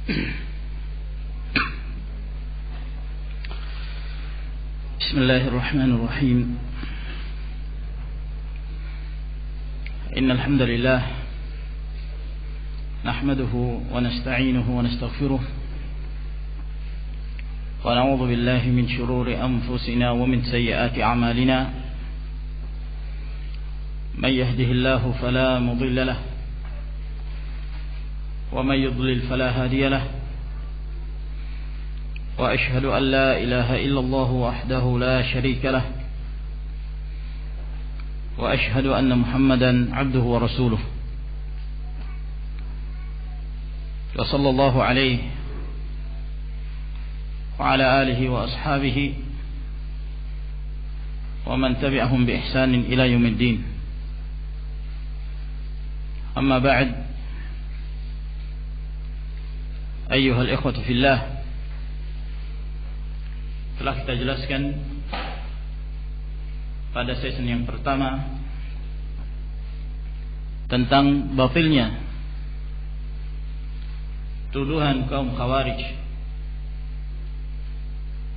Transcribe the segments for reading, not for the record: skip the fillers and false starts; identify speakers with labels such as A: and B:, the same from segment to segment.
A: Bismillahirrahmanirrahim. Innal hamdalillah nahmaduhu wa nasta'inuhu wa nastaghfiruh wa na'udzu billahi min shururi anfusina wa min sayyiati a'malina. Man yahdihillahu fala mudilla lahu wa man yudlil fala hadiya lahu. وأشهد أن لا إله إلا الله وحده لا شريك له وأشهد أن محمدا عبده ورسوله وصلى الله عليه وعلى آله وأصحابه ومن تبعهم بإحسان إلى يوم الدين. أما بعد، أيها الإخوة في الله، telah kita jelaskan pada sesi yang pertama tentang batilnya tuduhan kaum Khawarij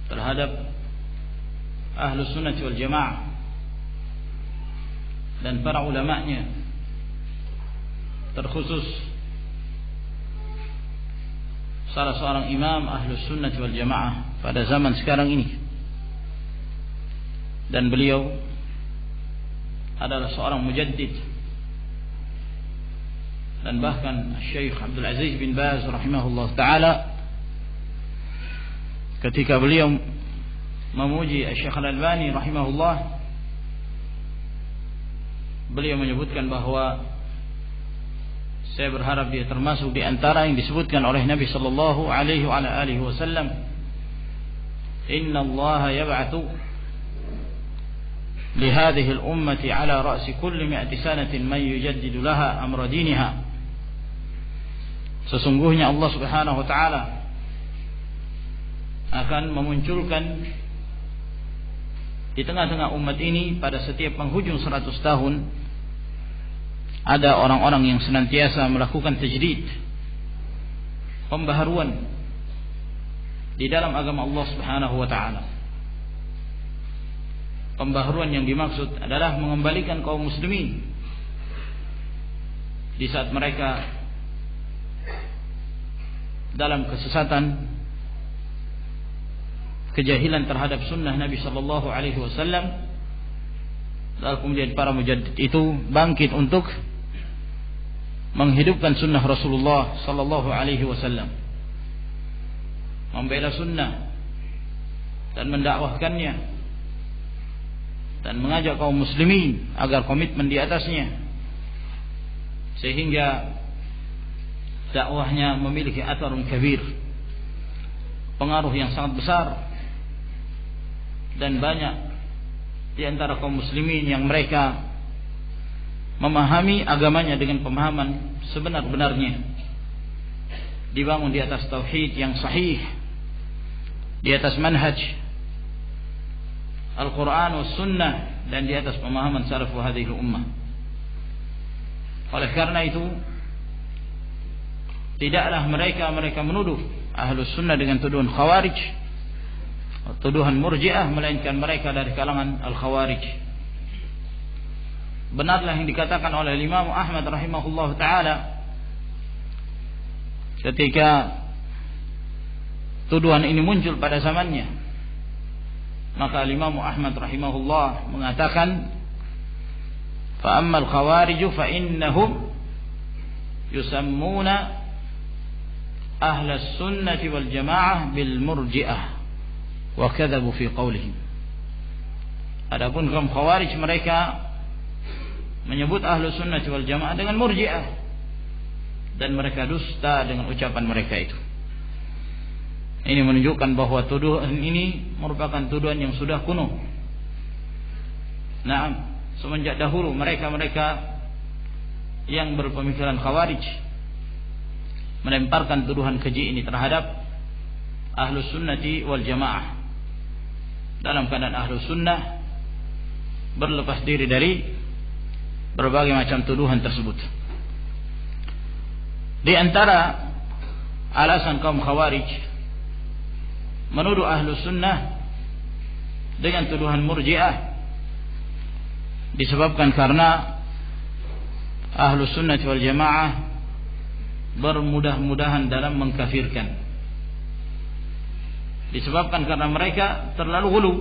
A: terhadap Ahlus Sunnah wal Jamaah dan para ulama'nya, terkhusus salah seorang imam Ahlus Sunnah wal Jamaah pada zaman sekarang ini, dan beliau adalah seorang mujaddid, dan bahkan Syekh Abdul Aziz bin Baz rahimahullah ta'ala ketika beliau memuji Syekh Al-Albani rahimahullah, beliau menyebutkan bahwa saya berharap dia termasuk di antara yang disebutkan oleh Nabi sallallahu alaihi wasallam, Inna Allah yab'athu li hadhihi al-ummati ala ra'si kulli mi'ati sanatin man yujaddidu laha amra diniha. Sesungguhnya Allah Subhanahu wa taala akan memunculkan di tengah-tengah umat ini pada setiap penghujung 100 tahun ada orang-orang yang senantiasa melakukan tajdid, pembaharuan di dalam agama Allah Subhanahu wa taala. Pembaharuan yang dimaksud adalah mengembalikan kaum muslimin di saat mereka dalam kesesatan, kejahilan terhadap sunnah Nabi sallallahu alaihi wasallam. Lalu kemudian para mujaddid itu bangkit untuk menghidupkan sunnah Rasulullah sallallahu alaihi wasallam, membela sunnah dan mendakwahkannya, dan mengajak kaum muslimin agar komitmen di atasnya, sehingga dakwahnya memiliki atharun kabir, pengaruh yang sangat besar, dan banyak di antara kaum muslimin yang mereka memahami agamanya dengan pemahaman sebenar-benarnya, dibangun di atas tauhid yang sahih, di atas manhaj Al-Quran was Sunnah, dan di atas pemahaman salafu hadhihi ummah. Oleh karena itu, tidaklah mereka menuduh Ahlus Sunnah dengan tuduhan Khawarij, tuduhan Murji'ah, melainkan mereka dari kalangan Al-Khawarij. Benarlah yang dikatakan oleh Imam Ahmad rahimahullah ta'ala ketika tuduhan ini muncul pada zamannya, maka Imam Ahmad rahimahullah mengatakan, fa ammal khawarij fa innahum yusammuna ahlas sunnati wal jamaah bil murji'ah wa kadzabu fi qawlihim. Adapun kaum Khawarij, mereka menyebut Ahlus Sunnah wal Jamaah dengan Murji'ah, dan mereka dusta dengan ucapan mereka itu. Ini menunjukkan bahwa tuduhan ini merupakan tuduhan yang sudah kuno. Nah, semenjak dahulu mereka yang berpemikiran Khawarij melemparkan tuduhan keji ini terhadap Ahlus Sunnati wal Jamaah, dalam keadaan Ahlus Sunnah berlepas diri dari berbagai macam tuduhan tersebut. Di antara alasan kaum Khawarij menuduh Ahlus Sunnah dengan tuduhan Murji'ah disebabkan karena Ahlus Sunnah wal Jamaah bermudah-mudahan dalam mengkafirkan, disebabkan karena mereka terlalu ghulu,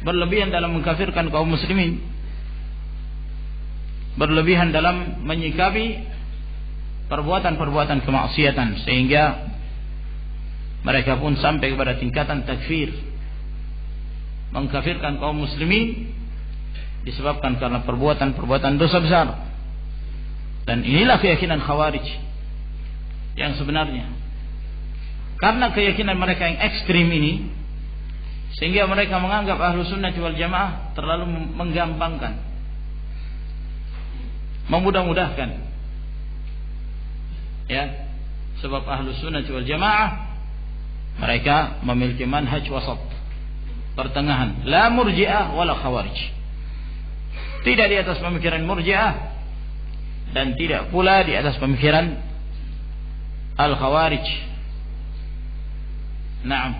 A: berlebihan dalam mengkafirkan kaum muslimin, berlebihan dalam menyikapi perbuatan-perbuatan kemaksiatan, sehingga mereka pun sampai kepada tingkatan takfir, mengkafirkan kaum muslimin disebabkan karena perbuatan-perbuatan dosa besar. Dan inilah keyakinan Khawarij yang sebenarnya. Karena keyakinan mereka yang ekstrim ini, sehingga mereka menganggap Ahlus Sunnah wal Jamaah terlalu menggampangkan, memudah-mudahkan. Ya, sebab Ahlus Sunnah wal Jamaah mereka memiliki manhaj wasat, pertengahan, la Murji'ah wala Khawarij. Tidak di atas pemikiran Murji'ah dan tidak pula di atas pemikiran Al-Khawarij. Naam.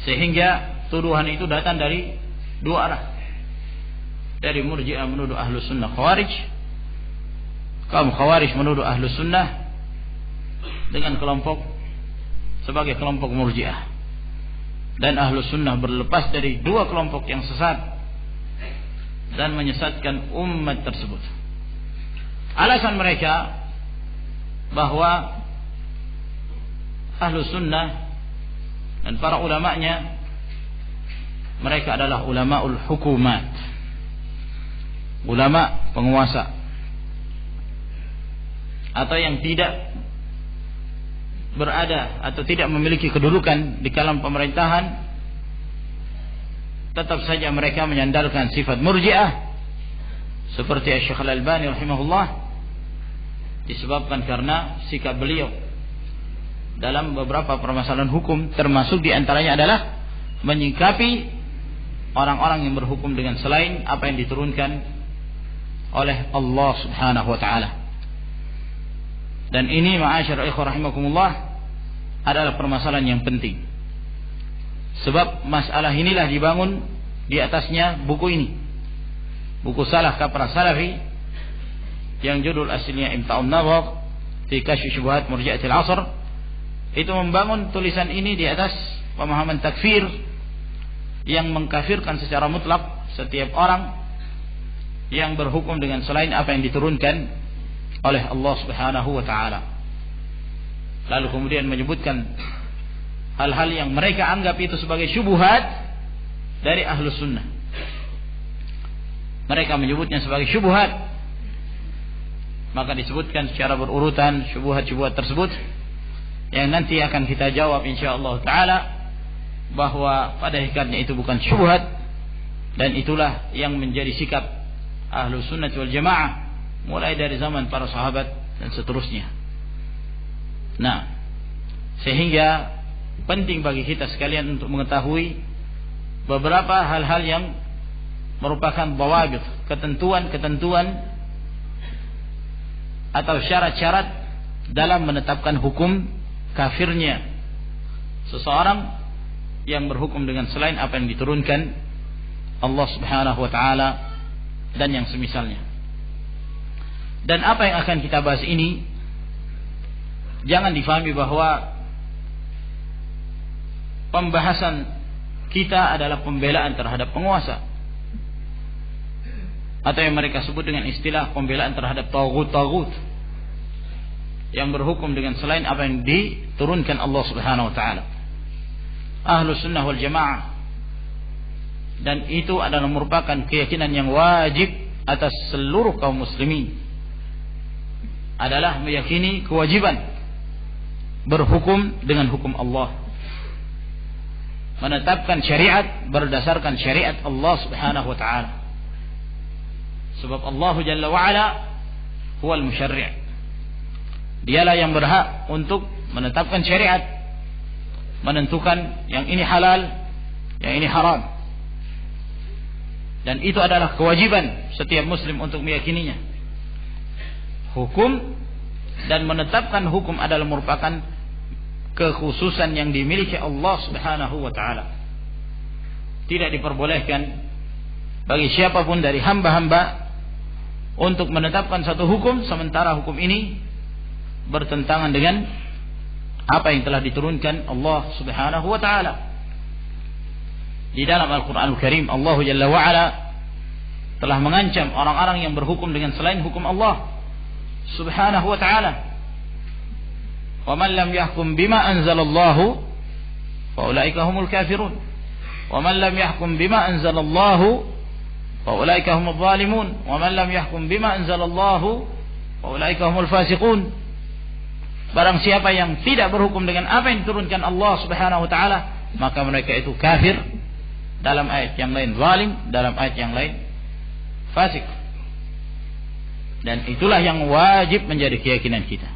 A: Sehingga tuduhan itu datang dari dua arah. Dari Murji'ah menuduh Ahlus Sunnah Khawarij, kaum Khawarij menuduh Ahlus Sunnah dengan kelompok sebagai kelompok Murji'ah, dan Ahlus Sunnah berlepas dari dua kelompok yang sesat dan menyesatkan umat tersebut. Alasan mereka bahwa Ahlus Sunnah dan para ulamanya, mereka adalah ulamaul hukumat, ulama penguasa, atau yang tidak berada atau tidak memiliki kedudukan di kalangan pemerintahan. Tetap saja mereka menyandalkan sifat Murji'ah seperti Syekh Al-Albani rahimahullah, disebabkan karena sikap beliau dalam beberapa permasalahan hukum, termasuk diantaranya adalah menyikapi orang-orang yang berhukum dengan selain apa yang diturunkan oleh Allah Subhanahu wa ta'ala. Dan ini ma'asyarul ikhwah rahimakumullah adalah permasalahan yang penting, sebab masalah inilah dibangun di atasnya buku ini, buku Salah Kaprah Salafi, yang judul aslinya Imta'un Nadhar fi Kasyfi Syubhat Murji'atil Asr. Itu membangun tulisan ini di atas pemahaman takfir yang mengkafirkan secara mutlak setiap orang yang berhukum dengan selain apa yang diturunkan oleh Allah Subhanahu wa ta'ala. Lalu kemudian menyebutkan hal-hal yang mereka anggap itu sebagai syubhat dari Ahlus Sunnah. Mereka menyebutnya sebagai syubhat, maka disebutkan secara berurutan syubhat-syubhat tersebut yang nanti akan kita jawab insyaallah ta'ala, bahwa pada hakikatnya itu bukan syubhat, dan itulah yang menjadi sikap Ahlus Sunnah wal Jamaah mulai dari zaman para sahabat dan seterusnya. Nah, sehingga penting bagi kita sekalian untuk mengetahui beberapa hal-hal yang merupakan dhawabit, ketentuan-ketentuan atau syarat-syarat dalam menetapkan hukum kafirnya seseorang yang berhukum dengan selain apa yang diturunkan Allah Subhanahu wa ta'ala dan yang semisalnya. Dan apa yang akan kita bahas ini jangan difahami bahwa pembahasan kita adalah pembelaan terhadap penguasa, atau yang mereka sebut dengan istilah pembelaan terhadap taghut-taghut yang berhukum dengan selain apa yang diturunkan Allah Subhanahu wa ta'ala. Ahlus Sunnah wal Jamaah, dan itu adalah merupakan keyakinan yang wajib atas seluruh kaum muslimin, adalah meyakini kewajiban berhukum dengan hukum Allah, menetapkan syariat berdasarkan syariat Allah Subhanahu wa ta'ala. Sebab Allah Jalla wa Ala huwal musyarri', dialah yang berhak untuk menetapkan syariat, menentukan yang ini halal, yang ini haram. Dan itu adalah kewajiban setiap muslim untuk meyakininya. Hukum dan menetapkan hukum adalah merupakan kekhususan yang dimiliki Allah Subhanahu wa taala. Tidak diperbolehkan bagi siapapun dari hamba-hamba untuk menetapkan satu hukum sementara hukum ini bertentangan dengan apa yang telah diturunkan Allah Subhanahu wa taala. Di dalam Al-Qur'anul Karim Allah Jalla wa Ala telah mengancam orang-orang yang berhukum dengan selain hukum Allah Subhanahu wa ta'ala. Wa man lam yahkum bima anzalallahu fa ulaika humul kafirun. Wa man lam yahkum bima anzalallahu fa ulaika humul zalimun. Wa man lam yahkum bima anzalallahu fa ulaika humul fasiqun. Barang siapa yang tidak berhukum dengan apa yang diturunkan Allah Subhanahu wa ta'ala, maka mereka itu kafir. Dalam ayat yang lain zalim, dalam ayat yang lain fasik. Dan itulah yang wajib menjadi keyakinan kita.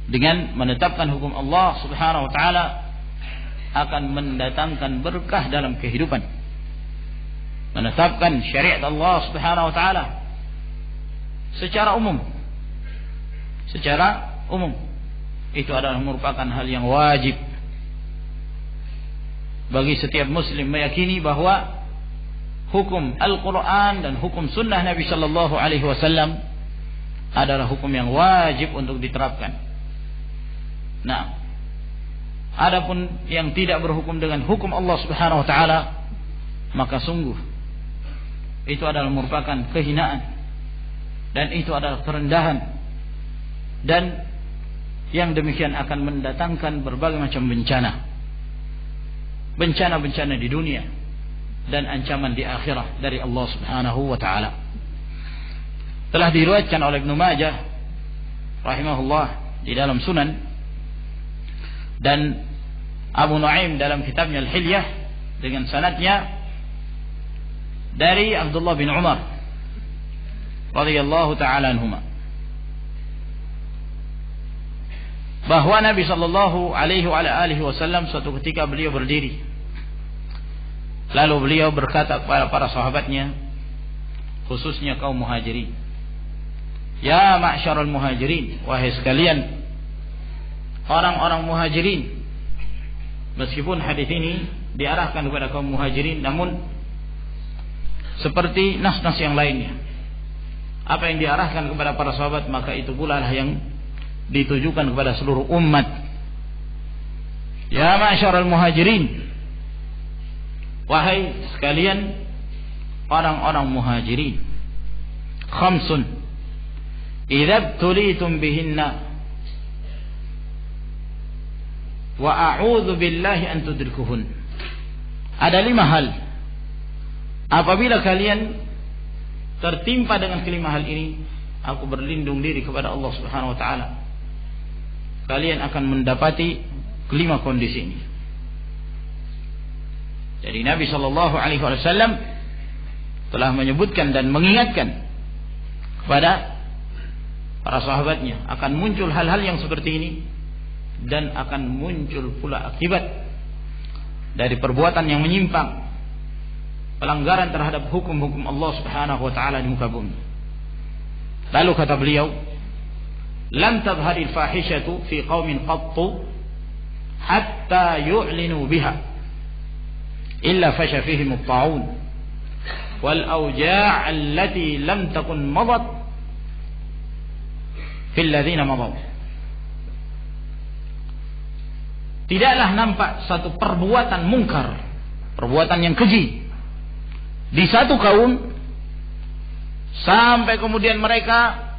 A: Dengan menetapkan hukum Allah Subhanahu wa taala akan mendatangkan berkah dalam kehidupan. Menetapkan syariat Allah Subhanahu wa taala secara umum. Secara umum itu adalah merupakan hal yang wajib bagi setiap muslim meyakini bahwa hukum Al-Quran dan hukum sunnah Nabi Sallallahu Alaihi Wasallam adalah hukum yang wajib untuk diterapkan. Nah, adapun yang tidak berhukum dengan hukum Allah Subhanahu Wa Taala, maka sungguh itu adalah merupakan kehinaan dan itu adalah kerendahan, dan yang demikian akan mendatangkan berbagai macam bencana-bencana di dunia dan ancaman di akhirat dari Allah Subhanahu wa taala. Telah diriwayatkan oleh Ibnu Majah rahimahullah di dalam Sunan, dan Abu Nuaim dalam kitabnya Al-Hilyah dengan sanadnya dari Abdullah bin Umar radhiyallahu taala anhuma, bahwa Nabi sallallahu alaihi wasallam suatu ketika beliau berdiri, lalu beliau berkata kepada para sahabatnya, khususnya kaum muhajirin, ya ma'syarul muhajirin, wahai sekalian orang-orang muhajirin. Meskipun hadis ini diarahkan kepada kaum muhajirin, namun seperti nas-nas yang lainnya, apa yang diarahkan kepada para sahabat maka itu pula lah yang ditujukan kepada seluruh umat. Ya ma'syarul muhajirin, wahai sekalian orang-orang muhajirin, khamsun idza tulitum bihinna wa a'udzu billahi an tudrikuhun. Ada 5 hal, apabila kalian tertimpa dengan kelima hal ini, aku berlindung diri kepada Allah Subhanahu wa taala, kalian akan mendapati kelima kondisi ini. Jadi Nabi sallallahu alaihi wasallam telah menyebutkan dan mengingatkan kepada para sahabatnya akan muncul hal-hal yang seperti ini, dan akan muncul pula akibat dari perbuatan yang menyimpang, pelanggaran terhadap hukum-hukum Allah Subhanahu wa taala di muka bumi. Lalu kata beliau, lam tadhharil fahishatu fi qaumin qattu hatta yu'linu biha illa fasha fihim at-ta'un wal awja' allati lam takun madat fil ladzina madaw. Tidaklah nampak satu perbuatan mungkar, perbuatan yang keji di satu kaum sampai kemudian mereka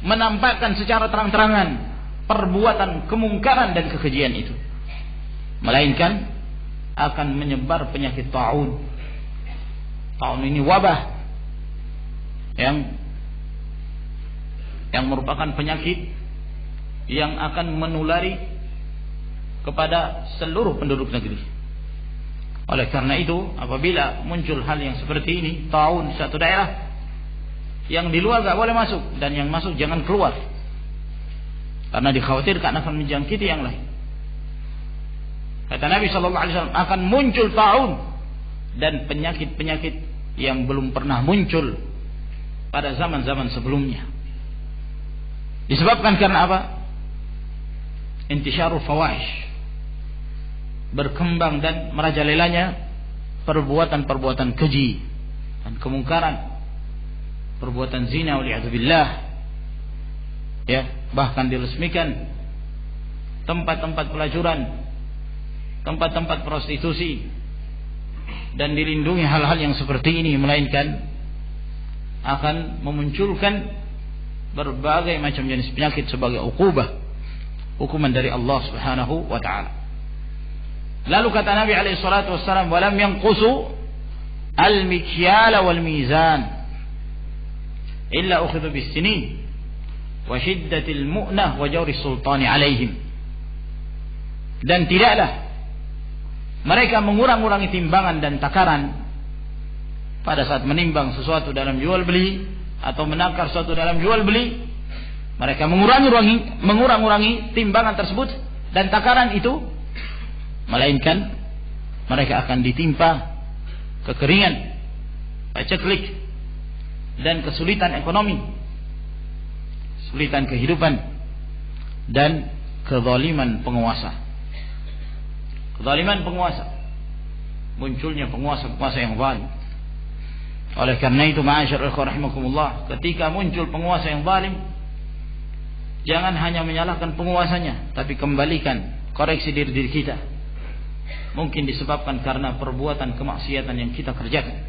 A: menampakkan secara terang-terangan perbuatan kemungkaran dan kekejian itu, melainkan akan menyebar penyakit ta'un. Ta'un ini wabah yang merupakan penyakit yang akan menulari kepada seluruh penduduk negeri. Oleh karena itu, apabila muncul hal yang seperti ini, ta'un di satu daerah, yang di luar gak boleh masuk, dan yang masuk jangan keluar, karena dikhawatirkan akan menjangkiti yang lain. Kata Nabi SAW, akan muncul ta'un dan penyakit-penyakit yang belum pernah muncul pada zaman-zaman sebelumnya. Disebabkan karena apa? Intisyarul fawahish, berkembang dan merajalelanya perbuatan-perbuatan keji dan kemungkaran, perbuatan zina waliyadzubillah, ya, bahkan diresmikan tempat-tempat pelacuran, tempat-tempat prostitusi, dan dilindungi hal-hal yang seperti ini, melainkan akan memunculkan berbagai macam jenis penyakit sebagai hukuman dari Allah Subhanahu wa taala. Lalu kata Nabi alaihi salatu wassalam, "Walam yanqusu al-mikyal wal mizan illa ukhidhu bis-sinin wa shiddatil mu'nah wa jawri sultani alaihim." Dan tidaklah mereka mengurang-urangi timbangan dan takaran pada saat menimbang sesuatu dalam jual beli atau menakar sesuatu dalam jual beli. Mereka mengurang-urangi timbangan tersebut dan takaran itu, melainkan mereka akan ditimpa kekeringan, paceklik, dan kesulitan ekonomi, kesulitan kehidupan, dan kezaliman penguasa. Kezaliman penguasa, munculnya penguasa-penguasa yang zalim. Oleh karena itu, ma'asyiral ikhwah rahimakumullah, ketika muncul penguasa yang zalim, jangan hanya menyalahkan penguasanya, tapi kembalikan, koreksi diri kita. Mungkin disebabkan karena perbuatan kemaksiatan yang kita kerjakan.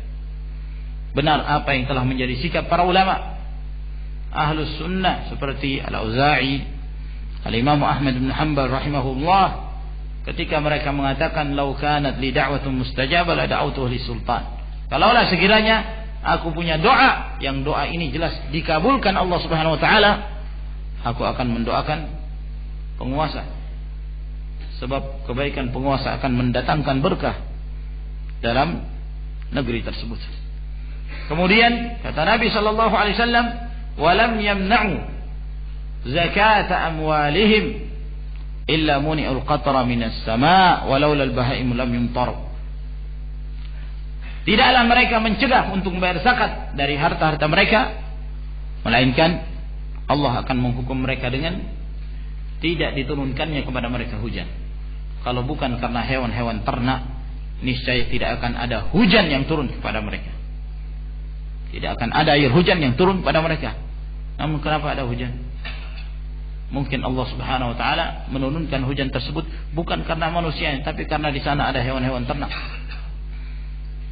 A: Benar apa yang telah menjadi sikap para ulama Ahlus Sunnah seperti Al-Auza'i, Al-Imam Ahmad bin Hanbal rahimahullah, ketika mereka mengatakan, "Lau kanat li da'watun mustajabah la da'awtuhu li sultan." Kalaulah sekiranya aku punya doa, yang doa ini jelas dikabulkan Allah Subhanahu wa taala, aku akan mendoakan penguasa. Sebab kebaikan penguasa akan mendatangkan berkah dalam negeri tersebut. Kemudian kata Nabi sallallahu alaihi wasallam, "Walam yamna'u zakata amwalihim illa muni'ul qatra minas sama' walaula al-bahaim lam yumtar." Tidaklah mereka mencegah untuk membayar zakat dari harta-harta mereka, melainkan Allah akan menghukum mereka dengan tidak diturunkannya kepada mereka hujan. Kalau bukan karena hewan-hewan ternak, niscaya tidak akan ada hujan yang turun kepada mereka. Tidak akan ada air hujan yang turun pada mereka. Namun kenapa ada hujan? Mungkin Allah Subhanahu wa taala menurunkan hujan tersebut bukan karena manusia, tapi karena di sana ada hewan-hewan ternak.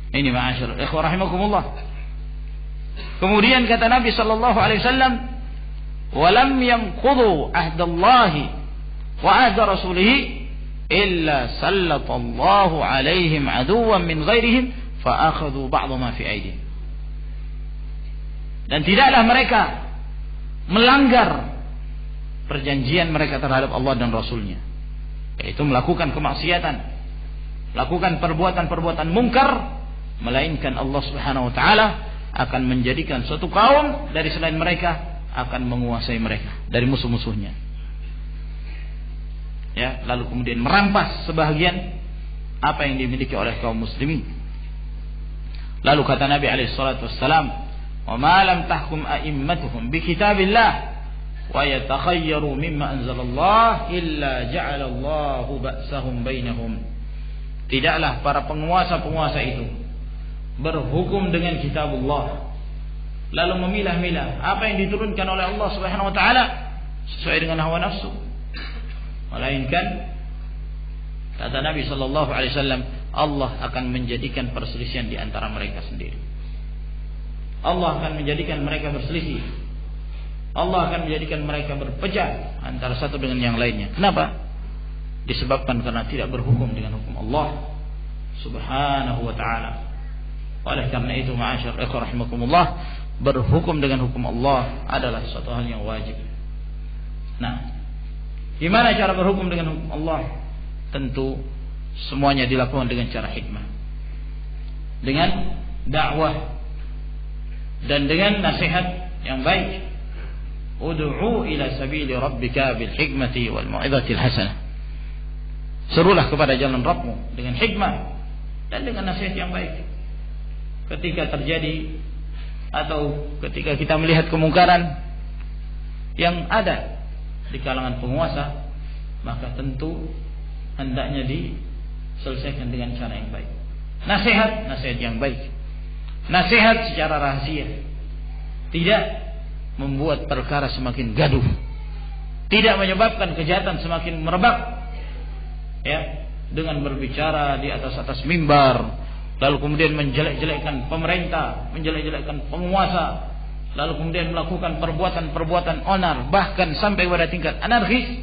A: Ini ma'asyiral ikhwah rahimakumullah. Kemudian kata Nabi sallallahu alaihi wasallam, "Walam yanqudhu ahdallahi wa ahda rasulih illa sallatallahu alaihim aduwwan min ghairihim fa akhadhu ba'd ma fi aydihim." Dan tidaklah mereka melanggar perjanjian mereka terhadap Allah dan Rasulnya, yaitu melakukan kemaksiatan, melakukan perbuatan-perbuatan mungkar, melainkan Allah Subhanahu wa taala akan menjadikan suatu kaum dari selain mereka akan menguasai mereka dari musuh-musuhnya. Ya, lalu kemudian merampas sebahagian apa yang dimiliki oleh kaum muslimin. Lalu kata Nabi alaihi salatu wassalam, "Wa ma lam tahkum a'immatuhum bi kitabillah wa yatakhayyaru mimma anzalallah illa ja'alallahu ba'sahum bainahum." Tidaklah para penguasa-penguasa itu berhukum dengan kitabullah, lalu memilah-milah apa yang diturunkan oleh Allah Subhanahu wa taala sesuai dengan hawa nafsu, melainkan kata Nabi sallallahu alaihi wasallam, Allah akan menjadikan perselisihan di antara mereka sendiri. Allah akan menjadikan mereka berselisih. Allah akan menjadikan mereka berpecah antara satu dengan yang lainnya. Kenapa? Disebabkan karena tidak berhukum dengan hukum Allah Subhanahu wa taala. Oleh karena itu, ma'asyar ikhwah rahimakumullah, berhukum dengan hukum Allah adalah suatu hal yang wajib. Nah, gimana cara berhukum dengan hukum Allah? Tentu semuanya dilakukan dengan cara hikmah, dengan dakwah, dan dengan nasihat yang baik. Ud'u ila sabili rabbika bil hikmati wal mau'izatil hasanah. Serulah kepada jalan Rabbmu dengan hikmah dan dengan nasihat yang baik. Ketika terjadi atau ketika kita melihat kemungkaran yang ada di kalangan penguasa, maka tentu hendaknya diselesaikan dengan cara yang baik. Nasihat yang baik. Nasihat secara rahasia. Tidak membuat perkara semakin gaduh. Tidak menyebabkan kejahatan semakin merebak. Ya, dengan berbicara di atas mimbar, lalu kemudian menjelek-jelekkan pemerintah, menjelek-jelekkan penguasa, lalu kemudian melakukan perbuatan-perbuatan onar, bahkan sampai pada tingkat anarkis,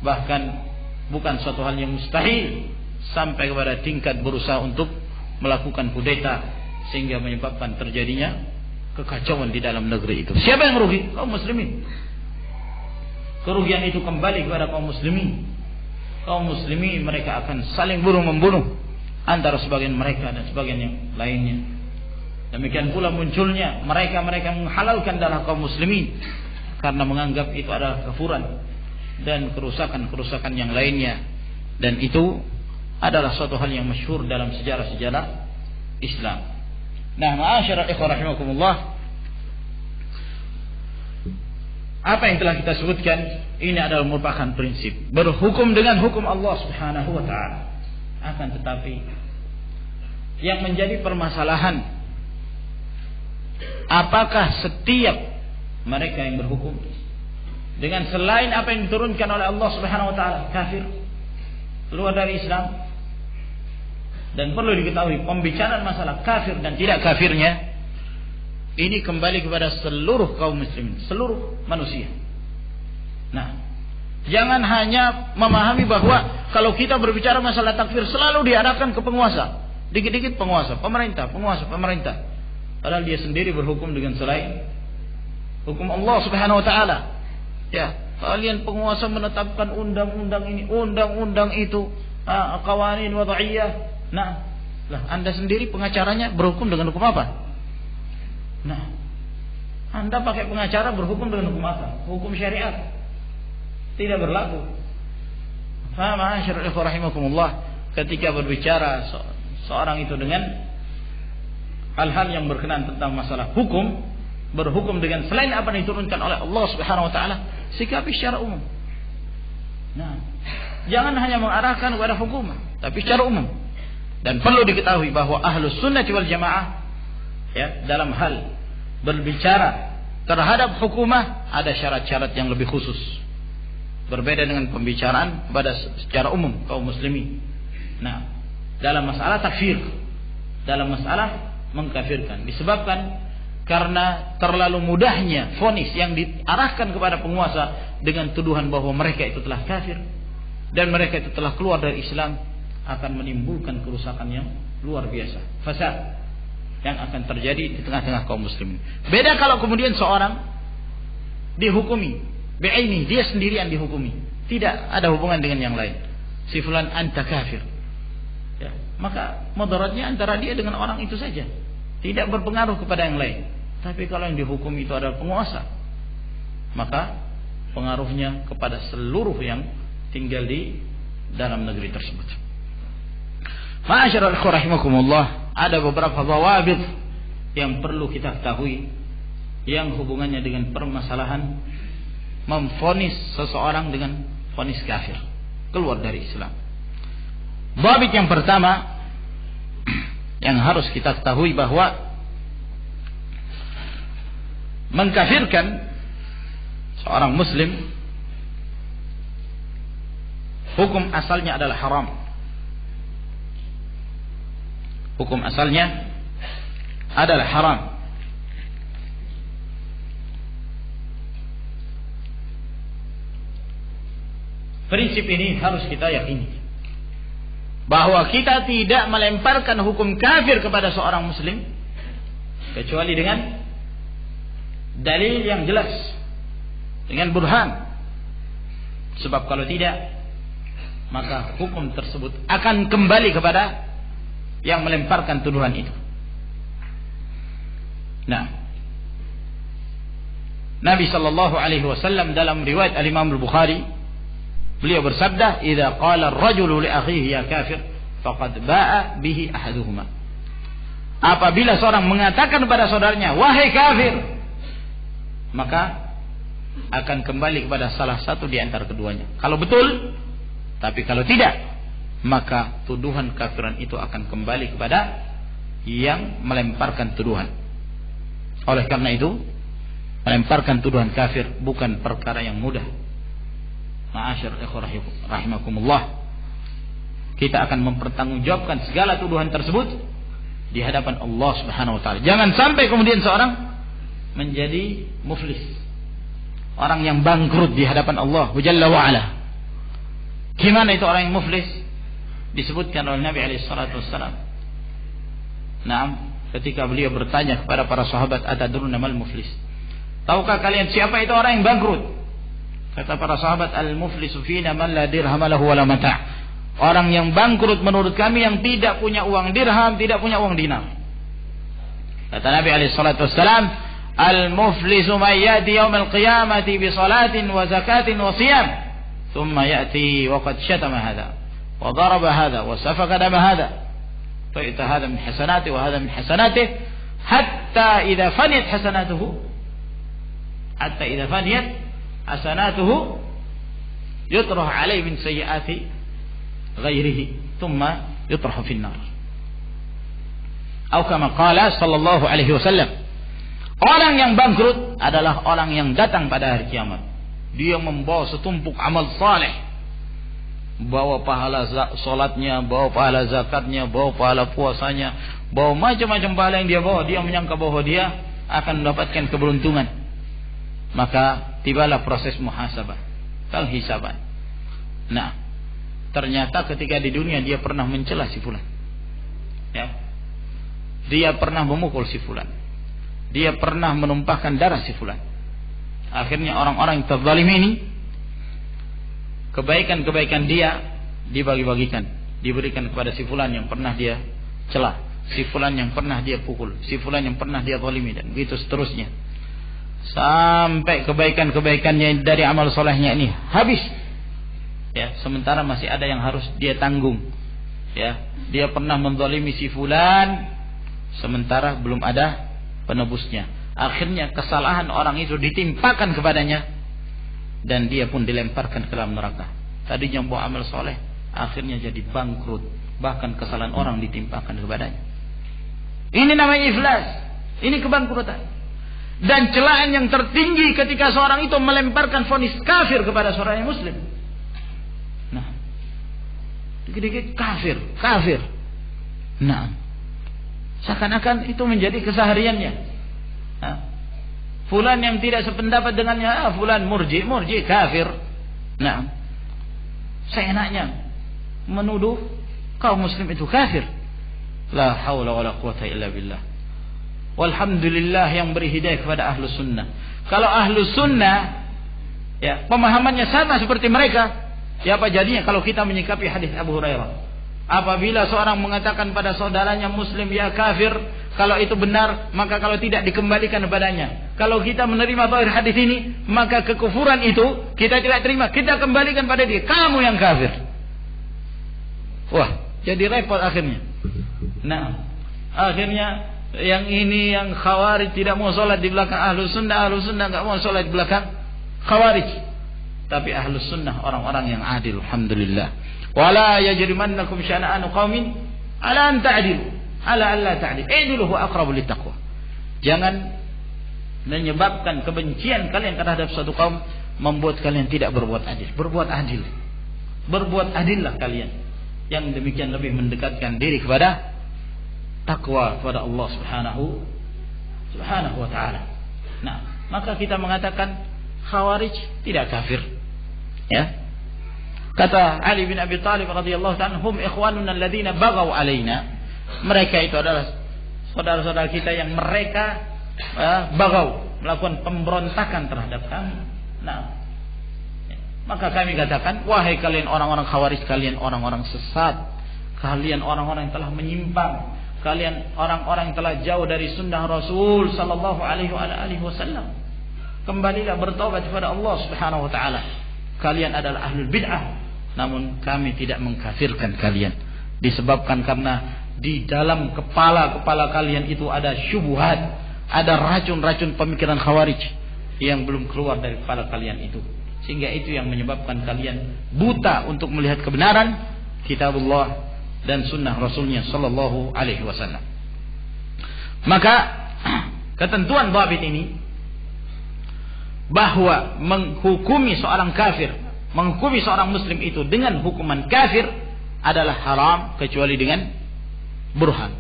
A: bahkan bukan suatu hal yang mustahil, sampai kepada tingkat berusaha untuk melakukan kudeta sehingga menyebabkan terjadinya kekacauan di dalam negeri itu. Siapa yang rugi? Kaum muslimin. Kerugian itu kembali kepada kaum muslimin. Kaum muslimin mereka akan saling bunuh-membunuh antara sebagian mereka dan sebagian yang lainnya. Demikian pula munculnya mereka-mereka menghalalkan darah kaum muslimin karena menganggap itu adalah kafuran dan kerusakan-kerusakan yang lainnya. Dan itu adalah suatu hal yang masyhur dalam sejarah-sejarah Islam. Nah, ma'asyiral ikhwah rahimakumullah, apa yang telah kita sebutkan ini adalah merupakan prinsip berhukum dengan hukum Allah Subhanahu wa taala. Akan tetapi yang menjadi permasalahan, apakah setiap mereka yang berhukum dengan selain apa yang diturunkan oleh Allah Subhanahu wa taala kafir, keluar dari Islam? Dan perlu diketahui, pembicaraan masalah kafir dan tidak kafirnya ini kembali kepada seluruh kaum muslimin, seluruh manusia. Nah, jangan hanya memahami bahwa kalau kita berbicara masalah takfir selalu diarahkan ke penguasa, dikit-dikit penguasa, pemerintah. Padahal dia sendiri berhukum dengan selain hukum Allah Subhanahu wa taala. Ya, kalian penguasa menetapkan undang-undang ini, undang-undang itu, qawanin wad'iyah. Nah, lah Anda sendiri pengacaranya berhukum dengan hukum apa? Nah, Anda pakai pengacara berhukum dengan hukum apa? Hukum syariat. Tidak berlaku. Fa ma'asyiral ikhwah rahimakumullah, ketika berbicara seorang itu dengan hal-hal yang berkenaan tentang masalah hukum, berhukum dengan selain apa yang diturunkan oleh Allah Subhanahu wa taala, sikapi secara umum. Nah, jangan hanya mengarahkan kepada hukum, tapi secara umum. Dan perlu diketahui bahwa Ahlus Sunnah wal Jamaah, ya, dalam hal berbicara terhadap hukumah ada syarat-syarat yang lebih khusus. Berbeda dengan pembicaraan pada secara umum kaum muslimin. Nah, dalam masalah takfir, dalam masalah mengkafirkan, disebabkan karena terlalu mudahnya vonis yang diarahkan kepada penguasa dengan tuduhan bahwa mereka itu telah kafir dan mereka itu telah keluar dari Islam, akan menimbulkan kerusakan yang luar biasa, fasad yang akan terjadi di tengah-tengah kaum muslimin. Beda kalau kemudian seorang dihukumi bi'aini, dia sendirian dihukumi, tidak ada hubungan dengan yang lain. Si fulan anta kafir, ya, maka mudaratnya antara dia dengan orang itu saja, tidak berpengaruh kepada yang lain. Tapi kalau yang dihukum itu adalah penguasa, maka pengaruhnya kepada seluruh yang tinggal di dalam negeri tersebut. Ma'asyiral ikhwah rahimakumullah, ada beberapa dhawabit yang perlu kita ketahui yang hubungannya dengan permasalahan memvonis seseorang dengan vonis kafir, keluar dari Islam. Dhawabit yang pertama yang harus kita ketahui bahwa mengkafirkan seorang muslim hukum asalnya adalah haram. Hukum asalnya adalah haram. Prinsip ini harus kita yakini, bahwa kita tidak melemparkan hukum kafir kepada seorang muslim kecuali dengan dalil yang jelas, dengan burhan. Sebab kalau tidak, maka hukum tersebut akan kembali kepada yang melemparkan tuduhan itu. Nah, Nabi sallallahu alaihi wasallam dalam riwayat Al-Imam Al-Bukhari, beliau bersabda, "Idza qala ar-rajulu li akhihi ya kafir, faqad ba'a bihi ahaduhuma." Apabila seorang mengatakan kepada saudaranya, "Wahai kafir," maka akan kembali kepada salah satu di antara keduanya. Kalau betul, tapi kalau tidak, maka tuduhan kafiran itu akan kembali kepada yang melemparkan tuduhan. Oleh karena itu, melemparkan tuduhan kafir bukan perkara yang mudah. Ma'asyar ikhwah rahimakumullah, kita akan mempertanggungjawabkan segala tuduhan tersebut di hadapan Allah Subhanahu wa taala. Jangan sampai kemudian seorang menjadi muflis, orang yang bangkrut di hadapan Allah Jalla wa ala. Gimana itu orang yang muflis? Disebutkan oleh Nabi alaihi salatu wassalam. Naam, ketika beliau bertanya kepada para sahabat, atadruna mal muflis? Tahukah kalian siapa itu orang yang bangkrut? Kata para sahabat, al muflisu fina man la dirham lahu wala mata'. Orang yang bangkrut menurut kami yang tidak punya uang dirham, tidak punya uang dinar. Kata Nabi alaihi salatu wassalam, al-muflisu man yati yaumil qiyamati bi salatin wa zakatin wa siyam, thumma yati wa qad shatama hadha wa daraba hadha wa safaka dama hadha, fa ita hadha min hasanati wa hadha min hasanatihi hatta idza faniyat hasanatuhu yutrah alayhi min sayyiati ghairihi thumma yutrahu fin nar. Atau kama qala sallallahu alaihi wasallam, orang yang bangkrut adalah orang yang datang pada hari kiamat, dia membawa setumpuk amal saleh, bawa pahala salatnya, bawa pahala zakatnya, bawa pahala puasanya, bawa macam-macam pahala yang dia bawa. Dia menyangka bahwa dia akan mendapatkan keberuntungan. Maka tibalah proses muhasabah, hisaban. Nah, ternyata ketika di dunia dia pernah mencela si fulan, ya, dia pernah memukul si fulan, dia pernah menumpahkan darah si fulan. Akhirnya orang-orang yang terzalim ini, kebaikan-kebaikan dia dibagi-bagikan, diberikan kepada si fulan yang pernah dia celah, si fulan yang pernah dia pukul, si fulan yang pernah dia zalimi, dan begitu seterusnya, sampai kebaikan-kebaikannya dari amal solehnya ini habis. Ya, sementara masih ada yang harus dia tanggung. Ya, dia pernah menzalimi si fulan, sementara belum ada penebusnya. Akhirnya kesalahan orang itu ditimpakan kepadanya, dan dia pun dilemparkan ke dalam neraka. Tadinya buat amal soleh, akhirnya jadi bangkrut. Bahkan kesalahan orang ditimpakan kepadanya. Ini namanya iflas. Ini kebangkrutan. Dan celaan yang tertinggi ketika seorang itu melemparkan vonis kafir kepada seorang yang muslim. Nah, dikit-dikit kafir. Nah, seakan-akan itu menjadi kesehariannya. Nah, fulan yang tidak sependapat dengannya, fulan murji kafir. Nah, seenaknya menuduh kaum muslim itu kafir. La haula wala quwata illa billah. Walhamdulillah yang beri hidayah kepada ahlus sunnah. Kalau ahlus sunnah, ya, pemahamannya sama seperti mereka, ya apa jadinya kalau kita menyikapi hadis Abu Hurairah? Apabila seorang mengatakan pada saudaranya muslim, ya kafir, kalau itu benar, maka kalau tidak dikembalikan kepadanya. Kalau kita menerima zahir hadis ini, maka kekufuran itu kita tidak terima, kita kembalikan pada dia, kamu yang kafir. Wah, jadi repot akhirnya. Nah, akhirnya yang ini, yang khawarij tidak mau sholat di belakang ahlus sunnah nggak mau sholat di belakang khawarij. Tapi ahlus sunnah orang-orang yang adil, alhamdulillah. Wala yajrimannakum syana'anu qaumin ala an ta'dilu ala alla ta'dil i'dilu huwa aqrabu littaqwa. Jangan menyebabkan kebencian kalian terhadap suatu kaum membuat kalian tidak berbuat adil. Berbuat adil. Berbuat adillah kalian. Yang demikian lebih mendekatkan diri kepada takwa kepada Allah Subhanahu wa taala. Nah, maka kita mengatakan khawarij tidak kafir. Ya. Kata Ali bin Abi Thalib radhiyallahu ta'ala, hum ikhwanuna alladziina baghaw alaina. Mereka itu adalah saudara-saudara kita yang mereka baghaw, melakukan pemberontakan terhadap kami. Nah, maka kami katakan, wahai kalian orang-orang khawarij, kalian orang-orang sesat, kalian orang-orang yang telah menyimpang, kalian orang-orang yang telah jauh dari sunnah Rasul sallallahu alaihi wasallam. Kembalilah bertaubat kepada Allah Subhanahu wa taala. Kalian adalah ahlul bid'ah, namun kami tidak mengkafirkan kalian, disebabkan karena di dalam kepala kalian itu ada syubhat, ada racun-racun pemikiran khawarij yang belum keluar dari kepala kalian itu, sehingga itu yang menyebabkan kalian buta untuk melihat kebenaran kitabullah dan sunnah Rasulnya sallallahu alaihi wasallam. Maka ketentuan dhabit ini bahwa menghukumi seorang kafir, menghukumi seorang muslim itu dengan hukuman kafir adalah haram kecuali dengan burhan.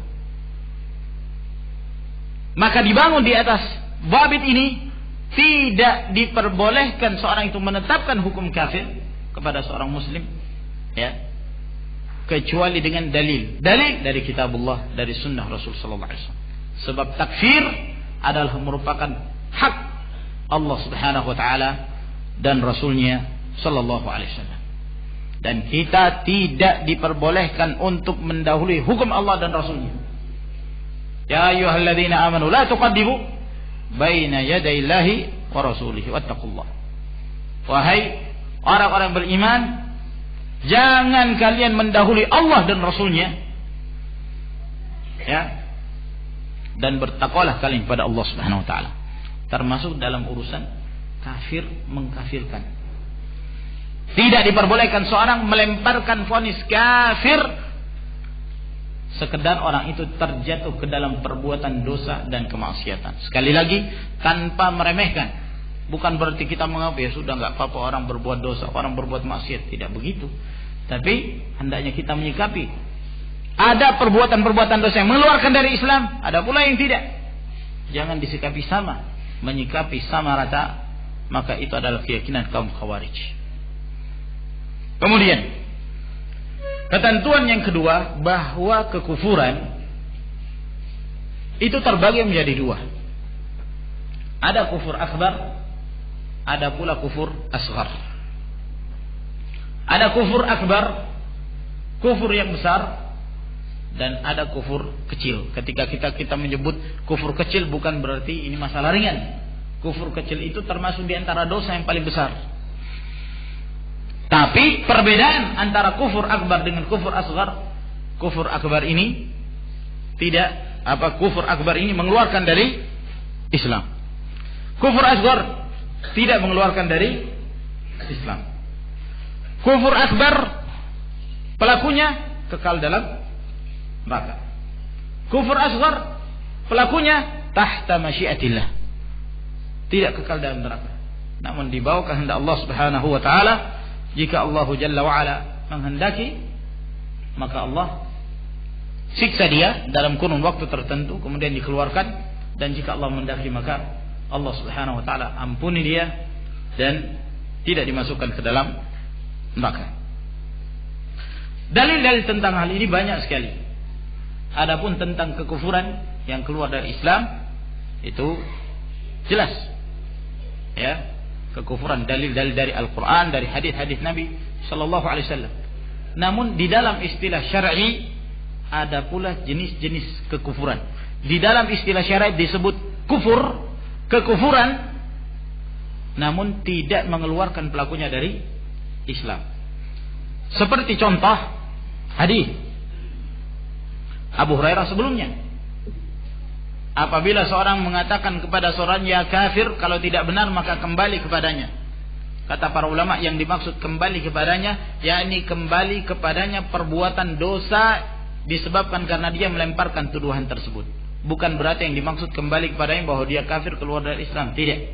A: Maka dibangun di atas dhabit ini, tidak diperbolehkan seorang itu menetapkan hukum kafir kepada seorang muslim, ya, kecuali dengan dalil dari kitabullah, dari sunnah Rasul sallallahu alaihi wasallam. Sebab takfir adalah merupakan hak Allah Subhanahu wa taala dan Rasulnya sallallahu alaihi wasallam. Dan kita tidak diperbolehkan untuk mendahului hukum Allah dan Rasulnya. Ya ayyuhalladzina amanu la tuqaddimu baina yadayillahi wa rasulihi wattaqullah. Wahai orang-orang beriman, jangan kalian mendahului Allah dan Rasulnya, ya, dan bertakwalah kalian kepada Allah Subhanahu wa taala, termasuk dalam urusan kafir mengkafirkan. Tidak diperbolehkan seorang melemparkan vonis kafir sekedar orang itu terjatuh ke dalam perbuatan dosa dan kemaksiatan. Sekali lagi, tanpa meremehkan. Bukan berarti kita menganggap ya sudah nggak apa-apa orang berbuat dosa, orang berbuat maksiat. Tidak begitu. Tapi hendaknya kita menyikapi. Ada perbuatan-perbuatan dosa yang mengeluarkan dari Islam, ada pula yang tidak. Jangan disikapi sama, menyikapi sama rata. Maka itu adalah keyakinan kaum Khawarij. Kemudian ketentuan yang kedua, bahwa kekufuran itu terbagi menjadi dua. Ada kufur akbar, ada pula kufur asghar. Ada kufur akbar, kufur yang besar, dan ada kufur kecil. Ketika kita menyebut kufur kecil, bukan berarti ini masalah ringan. Kufur kecil itu termasuk di antara dosa yang paling besar. Tapi perbedaan antara kufur akbar dengan kufur asghar, kufur akbar ini kufur akbar ini mengeluarkan dari Islam. Kufur asghar tidak mengeluarkan dari Islam. Kufur akbar pelakunya kekal dalam neraka. Kufur asghar pelakunya tahta masyiatillah, tidak kekal dalam neraka, namun di bawah kehendak Allah Subhanahu wa taala. Jika Allah Jalla wa'ala menghendaki, maka Allah siksa dia dalam kurun waktu tertentu, kemudian dikeluarkan. Dan jika Allah menghendaki, maka Allah Subhanahu wa ta'ala ampuni dia dan tidak dimasukkan ke dalam neraka. Dalil-dalil tentang hal ini banyak sekali. Adapun tentang kekufuran yang keluar dari Islam, itu jelas, ya, kekufuran, dalil-dalil dari Al-Quran, dari hadis-hadis Nabi Sallallahu Alaihi Wasallam. Namun di dalam istilah syar'i ada pula jenis-jenis kekufuran. Di dalam istilah syar'i disebut kufur, kekufuran, namun tidak mengeluarkan pelakunya dari Islam. Seperti contoh hadis Abu Hurairah sebelumnya. Apabila seorang mengatakan kepada seorang ya kafir, kalau tidak benar maka kembali kepadanya. Kata para ulama, yang dimaksud kembali kepadanya, yakni kembali kepadanya perbuatan dosa disebabkan karena dia melemparkan tuduhan tersebut. Bukan berarti yang dimaksud kembali kepadanya bahwa dia kafir keluar dari Islam, tidak.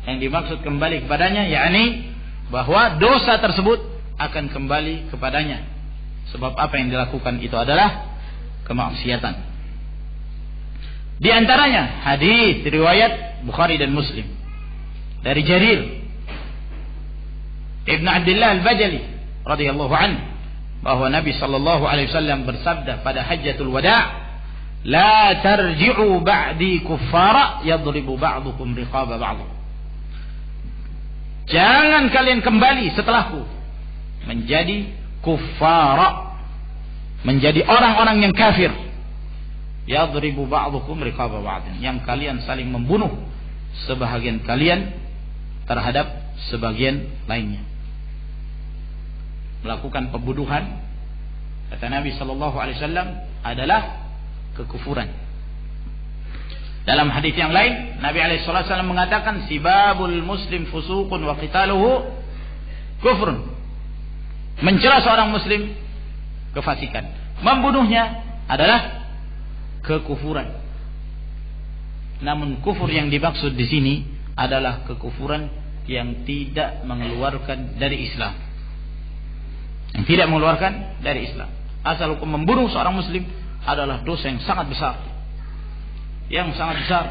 A: Yang dimaksud kembali kepadanya yakni bahwa dosa tersebut akan kembali kepadanya. Sebab apa yang dilakukan itu adalah kemaksiatan. Di antaranya hadis riwayat Bukhari dan Muslim dari Jarir Ibn Abdullah Al-Bajali radhiyallahu anhu, bahwa Nabi sallallahu alaihi wasallam bersabda pada Hajjatul Wada', "La tarji'u ba'di kuffara yadribu ba'dukum riqaba ba'd." Jangan kalian kembali setelahku menjadi kuffara, menjadi orang-orang yang kafir. Yadribu ba'dukum riqaba ba'd, yang kalian saling membunuh sebahagian kalian terhadap sebagian lainnya. Melakukan pembunuhan, kata Nabi sallallahu alaihi wasallam, adalah kekufuran. Dalam hadis yang lain, Nabi SAW mengatakan, sibabul muslim fusuqun wa qitaluhu kufrun. Mencela seorang muslim kefasikan, membunuhnya adalah kekufuran. Namun kufur yang dimaksud di sini adalah kekufuran yang tidak mengeluarkan dari Islam. Yang tidak mengeluarkan dari Islam. Asal hukum membunuh seorang muslim adalah dosa yang sangat besar. Yang sangat besar.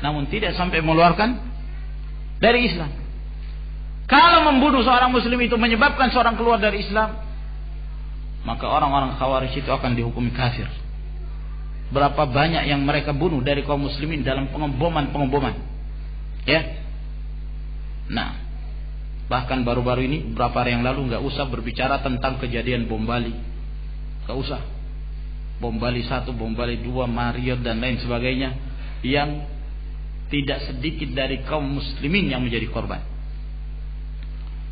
A: Namun tidak sampai mengeluarkan dari Islam. Kalau membunuh seorang muslim itu menyebabkan seorang keluar dari Islam, maka orang-orang Khawarij itu akan dihukumi kafir. Berapa banyak yang mereka bunuh dari kaum muslimin dalam pengeboman. Ya. Nah, bahkan baru-baru ini beberapa hari yang lalu nggak usah berbicara tentang kejadian bom Bali. Nggak usah. Bom Bali 1, bom Bali 2, Marriott dan lain sebagainya, yang tidak sedikit dari kaum muslimin yang menjadi korban.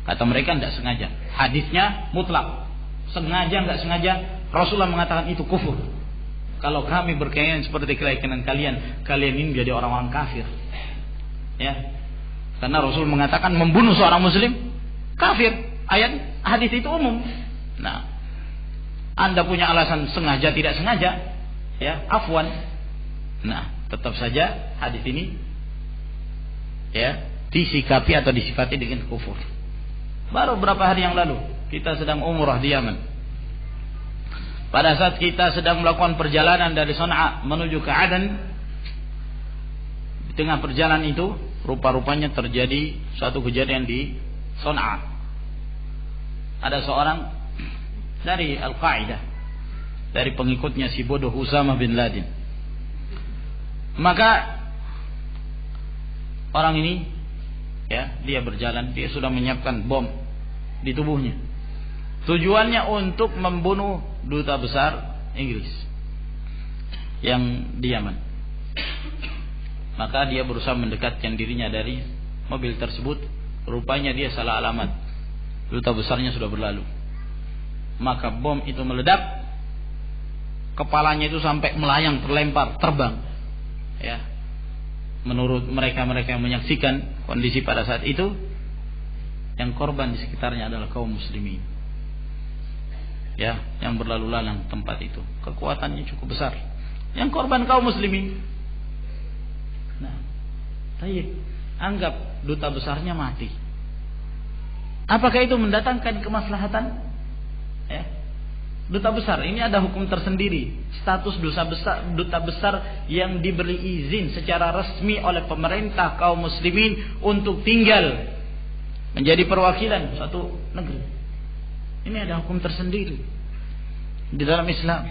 A: Kata mereka tidak sengaja. Hadisnya mutlak. Sengaja nggak sengaja, Rasulullah mengatakan itu kufur. Kalau kami berkeyakinan seperti keyakinan kalian, kalian ini menjadi orang-orang kafir. Ya. Karena Rasul mengatakan membunuh seorang muslim kafir. Hadis itu umum. Nah, Anda punya alasan sengaja tidak sengaja, ya, afwan. Nah, tetap saja hadis ini ya disikapi atau disifati dengan kufur. Baru beberapa hari yang lalu kita sedang umrah di Yaman. Pada saat kita sedang melakukan perjalanan dari Sana'a menuju ke Aden, di tengah perjalanan itu rupa-rupanya terjadi suatu kejadian di Sana'a. Ada seorang dari Al-Qaeda, dari pengikutnya si bodoh Usama bin Laden. Maka orang ini, ya, dia berjalan, dia sudah menyiapkan bom di tubuhnya. Tujuannya untuk membunuh duta besar Inggris yang di Yaman. Maka dia berusaha mendekatkan dirinya dari mobil tersebut. Rupanya dia salah alamat. Duta besarnya sudah berlalu. Maka bom itu meledak, kepalanya itu sampai melayang, terlempar, terbang. Ya. Menurut mereka yang menyaksikan kondisi pada saat itu, yang korban di sekitarnya adalah kaum muslimin. Ya, yang berlalu lalang tempat itu. Kekuatannya cukup besar. Yang korban kaum muslimin. Nah, anggap duta besarnya mati. Apakah itu mendatangkan kemaslahatan? Ya. Duta besar ini ada hukum tersendiri. Status duta besar yang diberi izin secara resmi oleh pemerintah kaum muslimin untuk tinggal menjadi perwakilan suatu negeri. Ini ada hukum tersendiri di dalam Islam.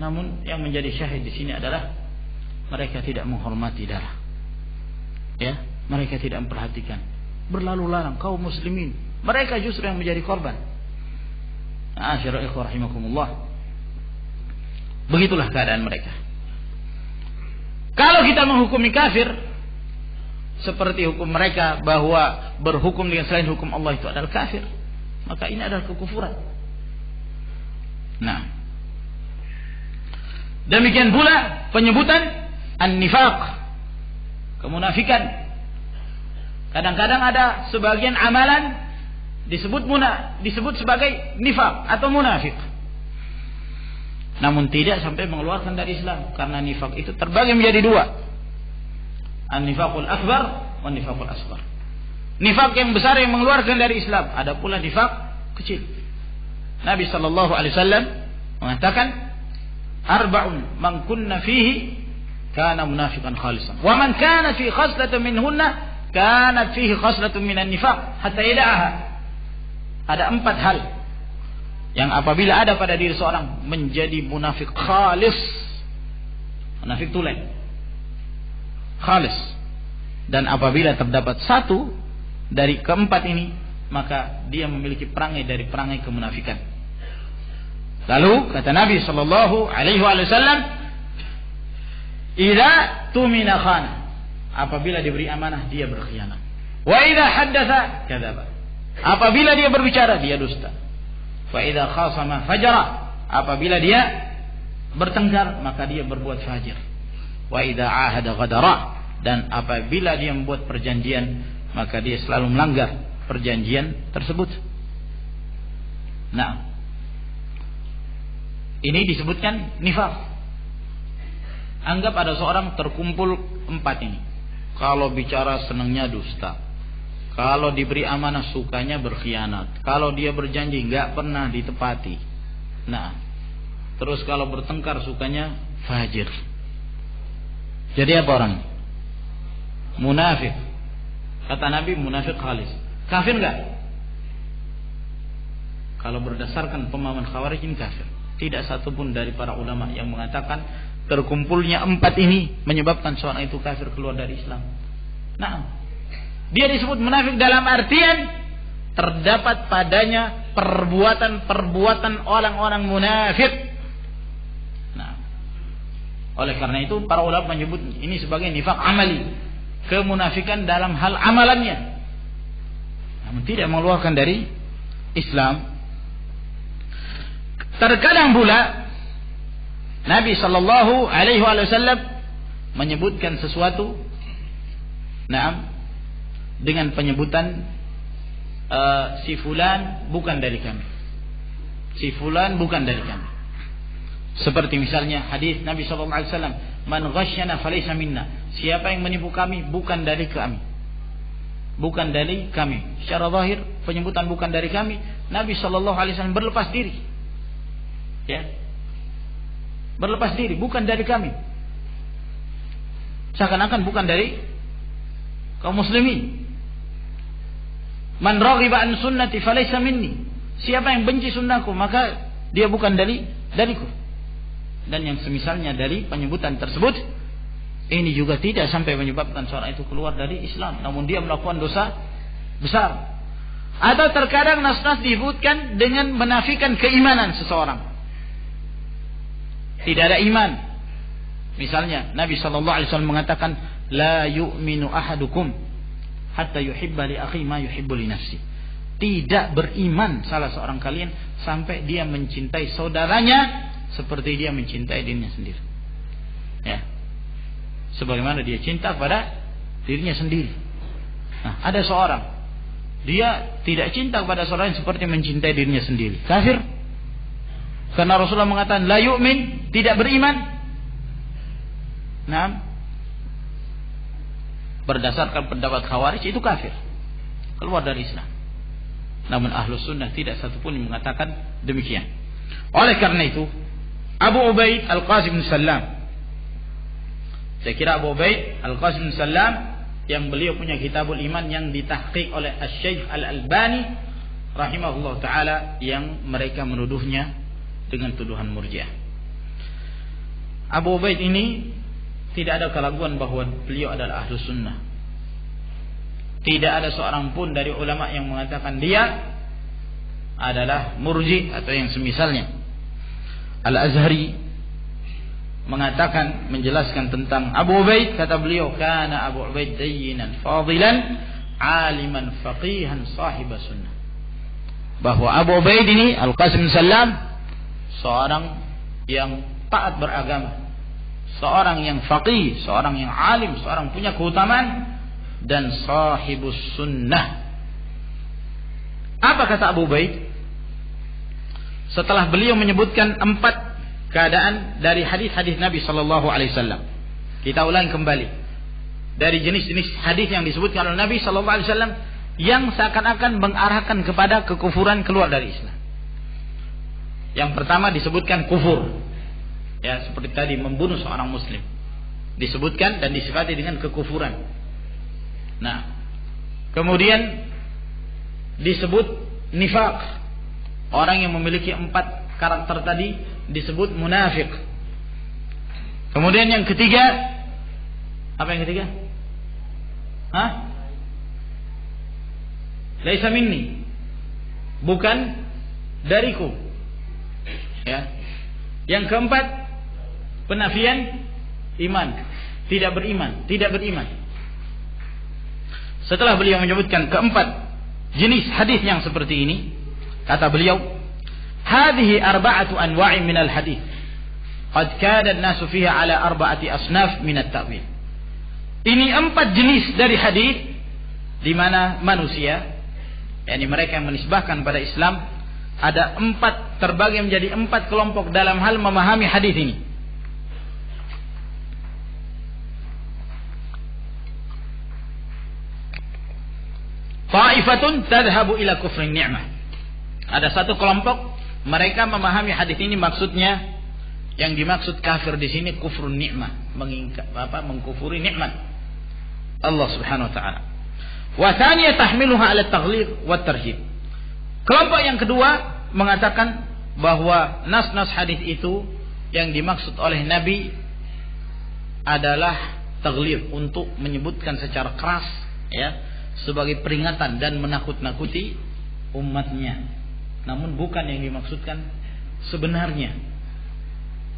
A: Namun yang menjadi syahid di sini adalah mereka tidak menghormati darah. Ya, mereka tidak memperhatikan. Berlalu lalang kaum muslimin. Mereka justru yang menjadi korban. Asyara ikhwah rahimakumullah. Begitulah keadaan mereka. Kalau kita menghukumi kafir seperti hukum mereka bahwa berhukum dengan selain hukum Allah itu adalah kafir, maka ini adalah kekufuran. Nah, demikian pula penyebutan an-nifaq, kemunafikan. Kadang-kadang ada sebagian amalan disebut sebagai nifaq atau munafik. Namun tidak sampai mengeluarkan dari Islam, karena nifaq itu terbagi menjadi dua. An-nifaqul akbar wa nifaqul asghar. Nifaq yang besar yang mengeluarkan dari Islam, ada pula nifaq kecil. Nabi sallallahu alaihi wasallam mengatakan, arba'un man kunna fihi kana munafiqan khalisan, wa man kana fi khaslatin minhunna kanat fihi khaslatun minan nifaq hatta yada'aha. Ada 4 hal yang apabila ada pada diri seorang menjadi munafik khalis, munafik tulen, khalis. Dan apabila terdapat satu dari keempat ini, maka dia memiliki perangai dari perangai kemunafikan. Lalu kata Nabi sallallahu alaihi wasallam, "Idza tumina khana." Apabila diberi amanah dia berkhianat. Wa idza haddatsa kadzaba. Apabila dia berbicara dia dusta. Wa idza khasama fajara. Apabila dia bertengkar maka dia berbuat fajir. wa idza ahada ghadara, dan apabila dia membuat perjanjian maka dia selalu melanggar perjanjian tersebut. Nah, ini disebutkan nifaq. Anggap ada seorang terkumpul 4 ini. Kalau bicara senangnya dusta, kalau diberi amanah sukanya berkhianat, kalau dia berjanji nggak pernah ditepati. Nah, terus kalau bertengkar sukanya fajir. Jadi apa orang? Munafik. Kata Nabi, munafik khalis. Kafir nggak? Kalau berdasarkan pemahaman Khawarij, ini kafir. Tidak satupun dari para ulama yang mengatakan terkumpulnya 4 ini menyebabkan seorang itu kafir, keluar dari Islam. Nah, dia disebut munafik dalam artian terdapat padanya perbuatan-perbuatan orang-orang munafik. Nah, oleh karena itu para ulama menyebut ini sebagai nifaq amali, kemunafikan dalam hal amalannya, namun tidak mengeluarkan dari Islam. Terkadang pula Nabi sallallahu alaihi wasallam menyebutkan sesuatu, dengan penyebutan si fulan bukan dari kami. Si fulan bukan dari kami. Seperti misalnya hadis Nabi sallallahu alaihi wasallam, "Man ghasyana falaysa minna." Siapa yang menipu kami bukan dari kami. Bukan dari kami. Secara zahir penyebutan bukan dari kami, Nabi sallallahu alaihi wasallam berlepas diri. Ya. Berlepas diri, bukan dari kami. Seakan-akan bukan dari kaum muslimin. Man raghiba an sunnati falaysa minni. Siapa yang benci sunnahku maka dia bukan dariku. Dan yang semisalnya dari penyebutan tersebut, ini juga tidak sampai menyebabkan seorang itu keluar dari Islam, namun dia melakukan dosa besar. Atau terkadang nas-nas disebutkan dengan menafikan keimanan seseorang. Tidak ada iman. Misalnya Nabi SAW mengatakan, la yu'minu ahadukum hatta yuhibba li akhi ma yuhibbu li nafsi. Tidak beriman salah seorang kalian sampai dia mencintai saudaranya seperti dia mencintai dirinya sendiri. Ya. Sebagaimana dia cinta pada dirinya sendiri. Nah, ada seorang dia tidak cinta kepada saudaranya seperti mencintai dirinya sendiri. Kafir. Karena Rasulullah mengatakan la yu'min, tidak beriman. Nah, berdasarkan pendapat Khawarij itu kafir, keluar dari Islam. Namun Ahlus Sunnah tidak satupun yang mengatakan demikian. Oleh karena itu Abu Ubaid Al-Qasim bin Sallam, saya kira Abu Ubaid Al-Qasim bin Sallam yang beliau punya Kitabul Iman yang ditahqiq oleh Asy-Syaikh Al-Albani rahimahullah taala, yang mereka menuduhnya dengan tuduhan murji'ah. Abu Ubaid ini tidak ada keraguan bahwa beliau adalah Ahlus Sunnah. Tidak ada seorang pun dari ulama yang mengatakan dia adalah murji' atau yang semisalnya. Al-Azhari mengatakan, menjelaskan tentang Abu Ubaid, kata beliau, kana Abu Ubaid dayyinan fadilan aliman faqihan sahib sunnah. Bahwa Abu Ubaid ini Al-Qasim Sallam seorang yang taat beragama, seorang yang faqih, seorang yang alim, seorang punya keutamaan, dan sahibus sunnah. Apa kata Abu Ubaid setelah beliau menyebutkan 4 keadaan dari hadis-hadis Nabi sallallahu alaihi wasallam? Kita ulang kembali dari jenis-jenis hadis yang disebutkan oleh Nabi sallallahu alaihi wasallam yang seakan-akan mengarahkan kepada kekufuran, keluar dari Islam. Yang pertama disebutkan kufur, ya, seperti tadi membunuh seorang muslim disebutkan dan disifati dengan kekufuran. Nah, kemudian disebut nifaq, orang yang memiliki 4 karakter tadi disebut munafik. Kemudian yang ketiga, apa yang ketiga? Laisa minni, bukan dariku. Ya. Yang keempat, penafian iman, tidak beriman. Setelah beliau menyebutkan keempat jenis hadis yang seperti ini, kata beliau, hadhihi arba'atu anwa'in minal hadis. qad kada an-nasu fiha ala arba'ati asnaf min at-ta'wil. Ini 4 jenis dari hadis di mana manusia, yakni mereka yang menisbahkan pada Islam, ada 4 terbagi menjadi 4 kelompok dalam hal memahami hadis ini. Ta'ifatun tadhhabu ila kufrin ni'mah. Ada satu kelompok mereka memahami hadis ini maksudnya, yang dimaksud kafir di sini kufrun ni'mah, mengkufuri nikmat Allah Subhanahu wa taala. Wa tsaniyah tahmiluha 'ala at-taghlib wa at-tarhib. Kelompok yang kedua mengatakan bahwa nas-nas hadis itu yang dimaksud oleh Nabi adalah taghlib, untuk menyebutkan secara keras, ya, sebagai peringatan dan menakut-nakuti umatnya. Namun bukan yang dimaksudkan sebenarnya.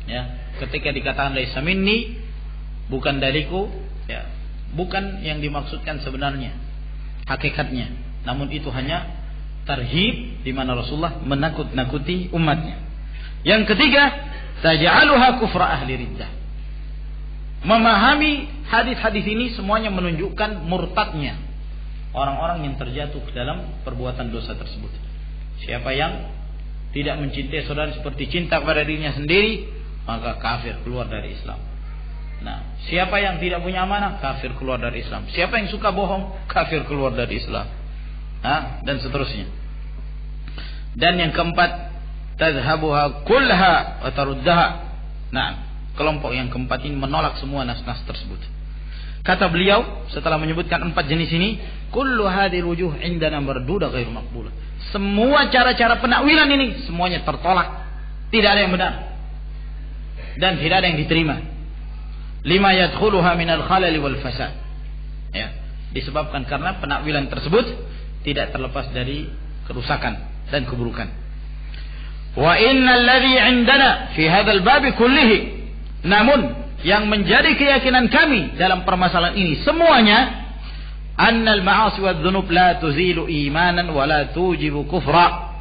A: Ya, ketika dikatakan laisa minni, bukan dariku, ya, bukan yang dimaksudkan sebenarnya, hakikatnya. Namun itu hanya tarhib, di mana Rasulullah menakut-nakuti umatnya. Yang ketiga, taj'aluha kufra ahli riddah. Memahami hadis-hadis ini semuanya menunjukkan murtadnya orang-orang yang terjatuh ke dalam perbuatan dosa tersebut. Siapa yang tidak mencintai saudara seperti cinta kepada dirinya sendiri, maka kafir, keluar dari Islam. Nah, siapa yang tidak punya amanah, kafir, keluar dari Islam. Siapa yang suka bohong, kafir, keluar dari Islam. Dan seterusnya. Dan yang keempat, tadhhabuha kullaha wa taruddaha. Nah, kelompok yang keempat ini menolak semua nas-nas tersebut. Kata beliau setelah menyebutkan 4 jenis ini, kullu hadhil wujuh indana marduda ghairu maqbulah. Semua cara-cara penakwilan ini semuanya tertolak, tidak ada yang benar dan tidak ada yang diterima. Lima yadkhuluha minal khalal wal fasad. Ya, disebabkan karena penakwilan tersebut tidak terlepas dari kerusakan dan keburukan. Wa innal ladzi 'indana fi hadzal bab kullihi, namun yang menjadi keyakinan kami dalam permasalahan ini semuanya, annal ma'asi wadz-dzunub la tuzilu imanan wa la tujibu kufra.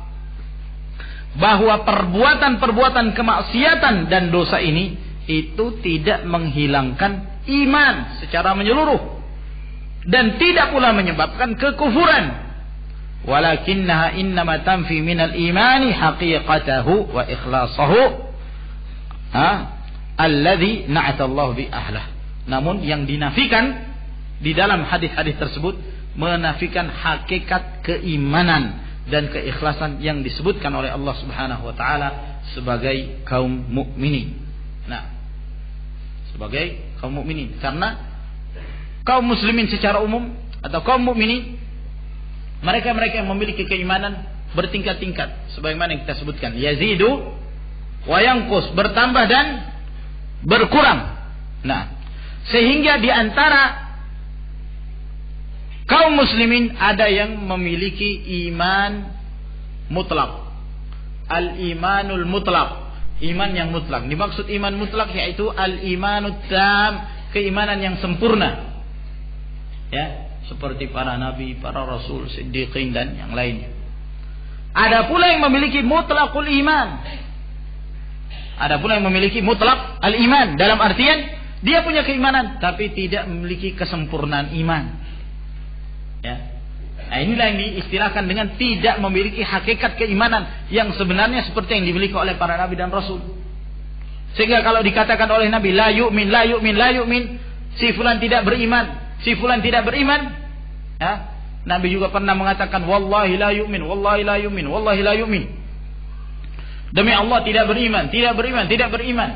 A: Bahwa perbuatan-perbuatan kemaksiatan dan dosa ini itu tidak menghilangkan iman secara menyeluruh dan tidak pula menyebabkan kekufuran. Walakinnaha innama tanfi minal imani haqiqatahu wa ikhlasahu alladhi na'atallahu bi ahlah. Namun yang dinafikan di dalam hadis-hadis tersebut menafikan hakikat keimanan dan keikhlasan yang disebutkan oleh Allah Subhanahu wa taala sebagai kaum mukminin. Nah, sebagai kaum mukminin, karena kaum muslimin secara umum atau kaum mukminin, mereka-mereka yang memiliki keimanan bertingkat-tingkat sebagaimana yang kita sebutkan, yazidu wa yanqus, bertambah dan berkurang. Nah, sehingga di antara kaum muslimin ada yang memiliki iman mutlak, al-imanul mutlak, iman yang mutlak. Dimaksud iman mutlak yaitu al-imanut tam, keimanan yang sempurna. Ya, seperti para nabi, para rasul, siddiqin dan yang lainnya. Ada pula yang memiliki mutlakul iman. Ada pula yang memiliki mutlak al-iman, dalam artian dia punya keimanan tapi tidak memiliki kesempurnaan iman. Ya. Nah, inilah yang diistilahkan dengan tidak memiliki hakikat keimanan yang sebenarnya seperti yang dimiliki oleh para nabi dan rasul. Sehingga kalau dikatakan oleh Nabi la yu'min, la yu'min, la yu'min, si fulan tidak beriman, si fulan tidak beriman, ya, Nabi juga pernah mengatakan wallahi la yu'min, wallahi la yu'min, wallahi la yu'min. Demi Allah tidak beriman, tidak beriman, tidak beriman.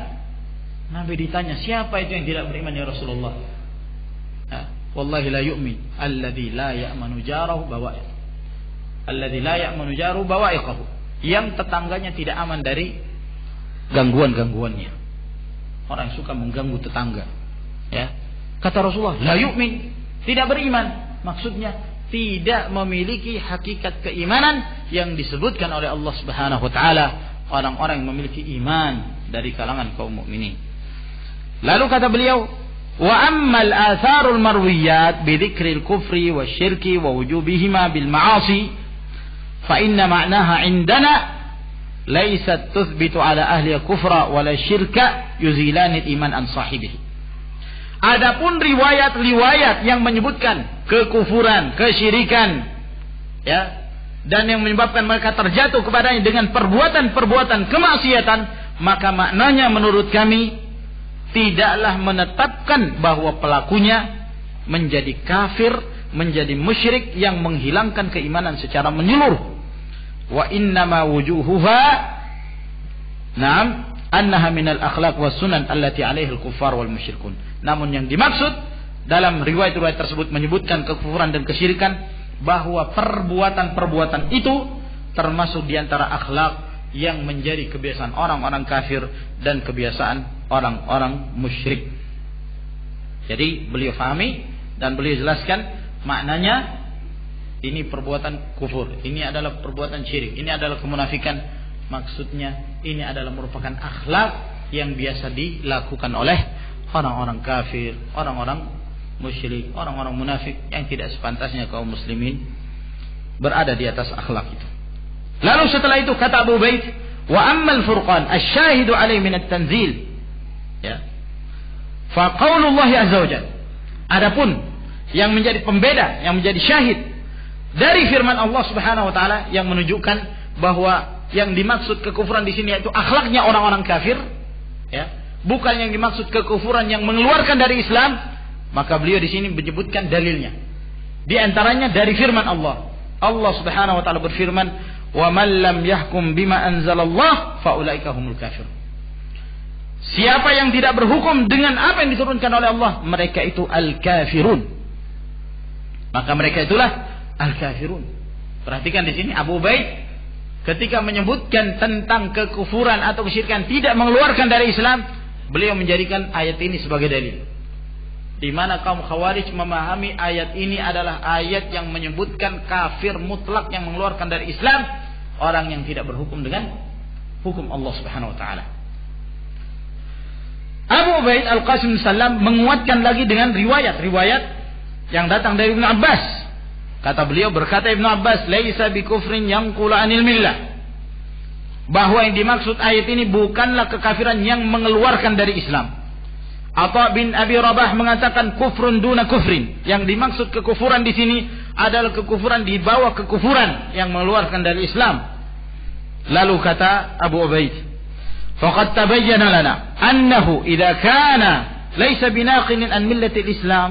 A: Nabi ditanya, siapa itu yang tidak beriman ya Rasulullah? Ya, wallahi la yu'min alladzi la ya'manu jarahu bawa'iq. Alladzi la ya'manu jaruhu bawa'iqahu. Yang tetangganya tidak aman dari gangguan-gangguannya. Orang yang suka mengganggu tetangga. Ya. Kata Rasulullah, la yu'min, tidak beriman. Maksudnya tidak memiliki hakikat keimanan yang disebutkan oleh Allah Subhanahu wa taala, orang-orang yang memiliki iman dari kalangan kaum mukminin. Lalu kata beliau, wa ammal atharul marwiyat bi dzikril kufri wasyirki wa wujubihima bil ma'asi fa inna ma'naha indana laysat tuthbitu ala ahli kufra wala syirka yuzilani iman an sahibihi. Adapun riwayat-riwayat yang menyebutkan kekufuran, kesyirikan, ya, dan yang menyebabkan mereka terjatuh kepadanya dengan perbuatan-perbuatan kemaksiatan, maka maknanya menurut kami tidaklah menetapkan bahwa pelakunya menjadi kafir, menjadi musyrik yang menghilangkan keimanan secara menyeluruh. Wa innama wujuhuha na'am annaha minal akhlaq was sunan allati 'alaiha al-kuffar wal musyrikun. Namun yang dimaksud dalam riwayat-riwayat tersebut menyebutkan kekufuran dan kesyirikan, bahwa perbuatan-perbuatan itu termasuk di antara akhlak yang menjadi kebiasaan orang-orang kafir dan kebiasaan orang-orang musyrik. Jadi beliau fahami dan beliau jelaskan maknanya, ini perbuatan kufur, ini adalah perbuatan syirik, ini adalah kemunafikan. Maksudnya ini adalah merupakan akhlak yang biasa dilakukan oleh orang-orang kafir, orang-orang musyrik, orang-orang munafik yang tidak sepantasnya kaum muslimin berada di atas akhlak itu. Lalu setelah itu kata Abu Ubaid, wa ammal furqan asy-syahidu alaihi min at-tanzil, ya, fa qaulullah azza wajalla, adapun yang menjadi pembeda, yang menjadi syahid dari firman Allah Subhanahu wa taala yang menunjukkan bahwa yang dimaksud kekufuran di sini yaitu akhlaknya orang-orang kafir, ya, bukan yang dimaksud kekufuran yang mengeluarkan dari Islam. Maka beliau di sini menyebutkan dalilnya. Di antaranya dari firman Allah. Allah Subhanahu wa taala berfirman, "Wa man lam yahkum bima anzalallah fa ulaika humul kafirun." Siapa yang tidak berhukum dengan apa yang diturunkan oleh Allah, mereka itu al-kafirun. Maka mereka itulah al-kafirun. Perhatikan di sini Abu Ubaid ketika menyebutkan tentang kekufuran atau kesyirikan tidak mengeluarkan dari Islam, beliau menjadikan ayat ini sebagai dalil. Di mana kaum Khawarij memahami ayat ini adalah ayat yang menyebutkan kafir mutlak yang mengeluarkan dari Islam, orang yang tidak berhukum dengan hukum Allah Subhanahu wa taala. Abu Ubaid Al-Qasim Sallam menguatkan lagi dengan riwayat-riwayat yang datang dari Ibnu Abbas. Kata beliau, berkata Ibnu Abbas, laisa bikufrin yanqulu anil millah, bahwa yang dimaksud ayat ini bukanlah kekafiran yang mengeluarkan dari Islam. Atha bin Abi Rabah mengatakan kufrun duna kufrin. Yang dimaksud kekufuran di sini adalah kekufuran di bawah kekufuran yang mengeluarkan dari Islam. Lalu kata Abu Ubaid, faqad tabayyana lana annahu idza kana laysa binaqin an millati al-Islam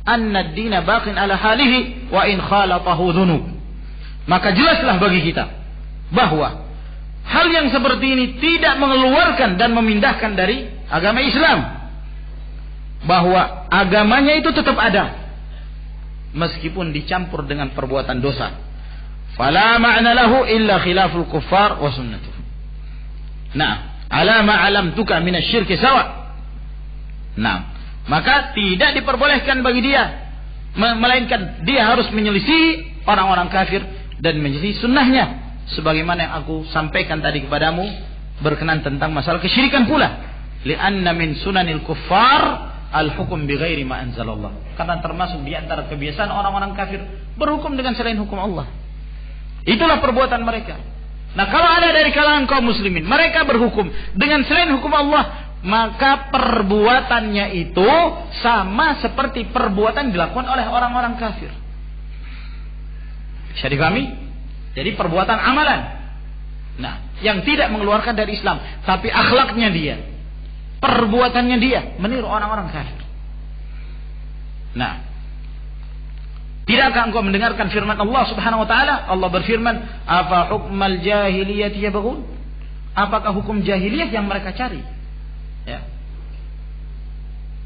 A: anna ad-din baqin ala halihi wa in khalatahu dhunub. Maka jelaslah bagi kita bahwa hal yang seperti ini tidak mengeluarkan dan memindahkan dari agama Islam, bahwa agamanya itu tetap ada meskipun dicampur dengan perbuatan dosa. Fala ma'na lahu illa khilaful kuffar wa sunnatuh. Nah, ala ma alamtuka minasyirki sawa. Nah, maka tidak diperbolehkan bagi dia, melainkan dia harus menyelisih orang-orang kafir dan menyelisih sunnahnya, sebagaimana yang aku sampaikan tadi kepadamu berkenaan tentang masalah kesyirikan pula. Li'anna min sunanil kuffar al-hukum bighairi ma anzalallah. Karena termasuk di antara kebiasaan orang-orang kafir berhukum dengan selain hukum Allah. Itulah perbuatan mereka. Nah, kalau ada dari kalangan kaum muslimin mereka berhukum dengan selain hukum Allah, maka perbuatannya itu sama seperti perbuatan dilakukan oleh orang-orang kafir. Bisa dipahami? Jadi perbuatan amalan, nah, yang tidak mengeluarkan dari Islam, tapi akhlaknya dia, perbuatannya dia meniru orang-orang kafir. Nah, tidakkah engkau mendengarkan firman Allah Subhanahu wa taala? Allah berfirman, "Afa hukmal jahiliyati yabghun?" Apakah hukum jahiliyah yang mereka cari? Ya.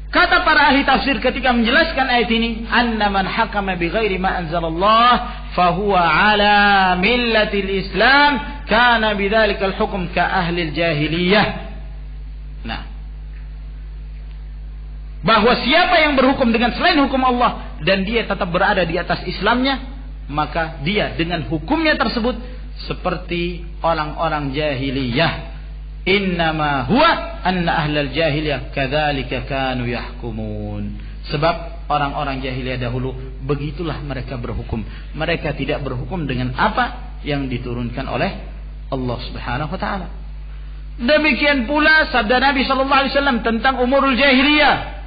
A: Kata para ahli tafsir ketika menjelaskan ayat ini, "Anna man hakama bighairi ma anzalallah fa huwa ala millatil Islam, kana bidzalikal hukm ka ahli jahiliyah." Nah, bahwa siapa yang berhukum dengan selain hukum Allah dan dia tetap berada di atas Islamnya, maka dia dengan hukumnya tersebut seperti orang-orang jahiliyah. Innama huwa anna ahlal jahiliyah kadzalika kanu yahkumun. Sebab orang-orang jahiliyah dahulu begitulah mereka berhukum. Mereka tidak berhukum dengan apa yang diturunkan oleh Allah Subhanahu wa taala. Demikian pula sabda Nabi sallallahu alaihi wasallam tentang umurul jahiliyah.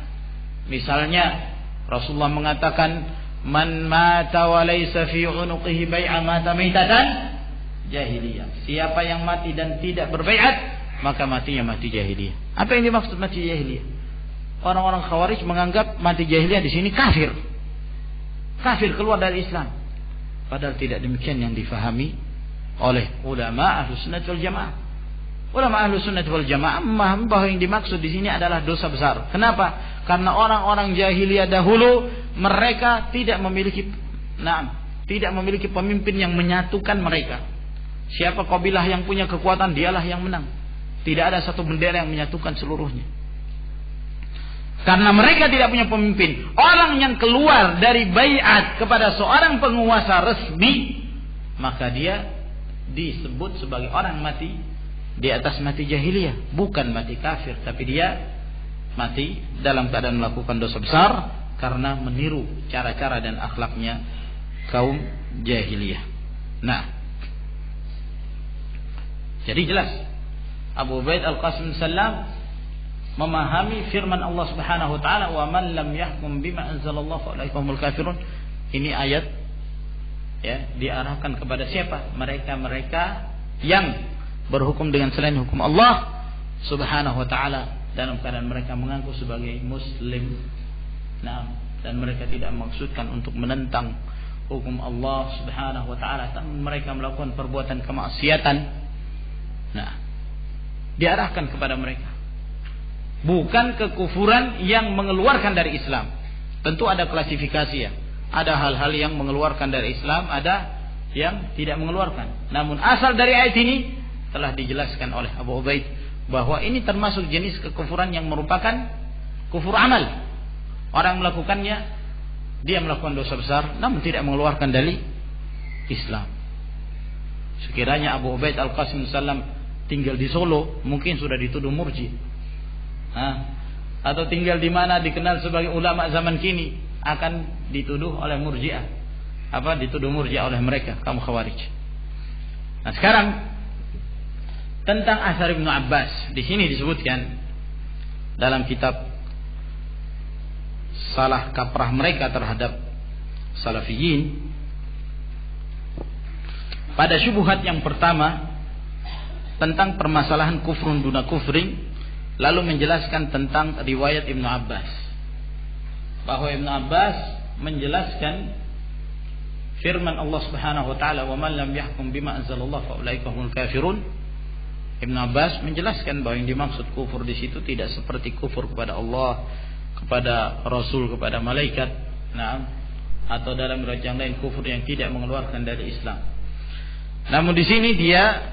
A: Misalnya Rasulullah mengatakan, "Man mata wa laysa fi 'unuqihi bai'a mata maitatan jahiliyah." Siapa yang mati dan tidak berbaiat, maka matinya mati jahiliyah. Apa yang dimaksud mati jahiliyah? Orang-orang Khawarij menganggap mati jahiliyah di sini kafir. Kafir, keluar dari Islam. Padahal tidak demikian yang difahami oleh ulama Ahlus Sunnah wal Jamaah. Ulama Ahlus Sunnah wal Jamaah memahami bahwa yang dimaksud di sini adalah dosa besar. Kenapa? Karena orang-orang jahiliyah dahulu mereka tidak memiliki pemimpin yang menyatukan mereka. Siapa kabilah yang punya kekuatan, dialah yang menang. Tidak ada satu bendera yang menyatukan seluruhnya. Karena mereka tidak punya pemimpin. Orang yang keluar dari baiat kepada seorang penguasa resmi, maka dia disebut sebagai orang mati di atas mati jahiliyah, bukan mati kafir, tapi dia mati dalam keadaan melakukan dosa besar karena meniru cara-cara dan akhlaknya kaum jahiliyah. Nah, jadi jelas Abu Ubaid Al-Qasim Sallam memahami firman Allah Subhanahu wa taala, "Wa man lam yahkum bima anzalallahu fa ulaika humul kafirun." Ini ayat ya diarahkan kepada siapa? Mereka-mereka yang berhukum dengan selain hukum Allah Subhanahu wa taala dalam keadaan mereka mengaku sebagai muslim. Nah, dan mereka tidak maksudkan untuk menentang hukum Allah Subhanahu wa taala, tapi mereka melakukan perbuatan kemaksiatan. Nah, diarahkan kepada mereka. Bukan kekufuran yang mengeluarkan dari Islam. Tentu ada klasifikasi ya. Ada hal-hal yang mengeluarkan dari Islam, ada yang tidak mengeluarkan. Namun asal dari ayat ini telah dijelaskan oleh Abu Ubaid bahwa ini termasuk jenis kekufuran yang merupakan kufur amal. Orang melakukannya, dia melakukan dosa besar namun tidak mengeluarkan dari Islam. Sekiranya Abu Ubaid Al-Qasim Sallam tinggal di Solo, mungkin sudah dituduh murji. Atau tinggal di mana dikenal sebagai ulama zaman kini, akan dituduh oleh murji'ah. Dituduh murji'ah oleh mereka, kaum Khawarij. Nah, sekarang tentang asar Ibnu Abbas, di sini disebutkan dalam kitab salah kaprah mereka terhadap salafiyin. Pada syubhat yang pertama tentang permasalahan kufrun duna kufrin, lalu menjelaskan tentang riwayat Ibnu Abbas, bahwa Ibnu Abbas menjelaskan firman Allah Subhanahu wa taala, "Wa man lam yahkum bima anzalallahu fa ulaika humul kafirun." Ibnu Abbas menjelaskan bahwa yang dimaksud kufur di situ tidak seperti kufur kepada Allah, kepada Rasul, kepada malaikat, atau dalam riwayat yang lain kufur yang tidak mengeluarkan dari Islam. Namun di sini dia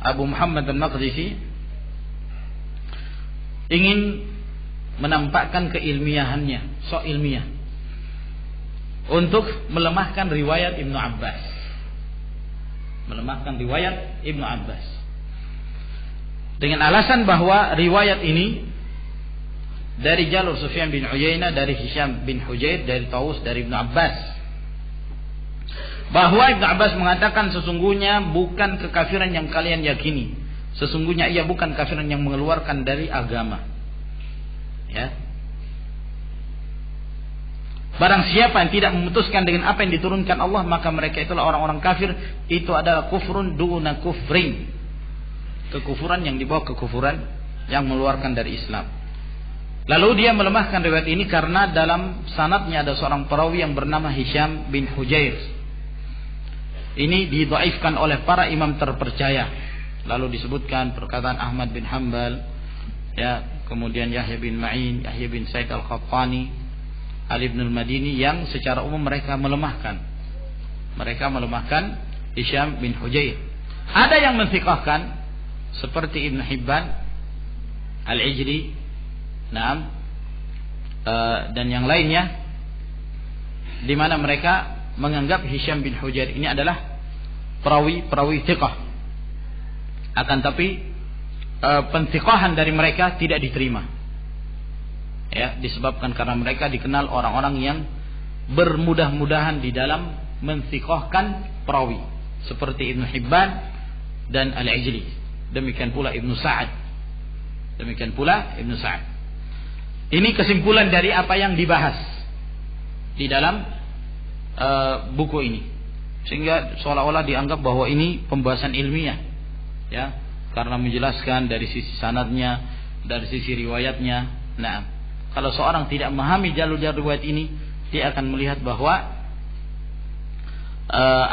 A: Abu Muhammad Al-Maqdisi ingin menampakkan keilmiahannya, sok ilmiah, untuk melemahkan riwayat Ibnu Abbas. Melemahkan riwayat Ibnu Abbas dengan alasan bahwa riwayat ini dari jalur Sufyan bin Uyainah, dari Hisham bin Hujair, dari Taus, dari Ibnu Abbas, bahwa Ibnu Abbas mengatakan sesungguhnya bukan kekafiran yang kalian yakini, sesungguhnya ia bukan kafiran yang mengeluarkan dari agama. Ya. Barang siapa yang tidak memutuskan dengan apa yang diturunkan Allah, maka mereka itulah orang-orang kafir. Itu adalah kufrun duna kufrin, kekufuran yang dibawa kekufuran yang mengeluarkan dari Islam. Lalu dia melemahkan riwayat ini karena dalam sanadnya ada seorang perawi yang bernama Hisham bin Hujair. Ini didhaifkan oleh para imam terpercaya. Lalu disebutkan perkataan Ahmad bin Hanbal, ya, kemudian Yahya bin Ma'in, Yahya bin Sa'id Al-Qattani, Ali bin Al-Madini, yang secara umum mereka melemahkan Hisham bin Hujair. Ada yang mensiqahkan seperti Ibn Hibban, Al-Ijri, dan yang lainnya, di mana mereka menganggap Hisham bin Hujair ini adalah perawi thiqah. Akan tapi pensiqahan dari mereka tidak diterima. Ya, disebabkan karena mereka dikenal orang-orang yang bermudah-mudahan di dalam mensiqahkan perawi, seperti Ibn Hibban dan Al-Ijli. Demikian pula Ibnu Sa'ad. Ini kesimpulan dari apa yang dibahas di dalam buku ini. Sehingga seolah-olah dianggap bahwa ini pembahasan ilmiah, ya, karena menjelaskan dari sisi sanadnya, dari sisi riwayatnya. Nah, kalau seorang tidak memahami jalur-jalur riwayat ini, dia akan melihat bahwa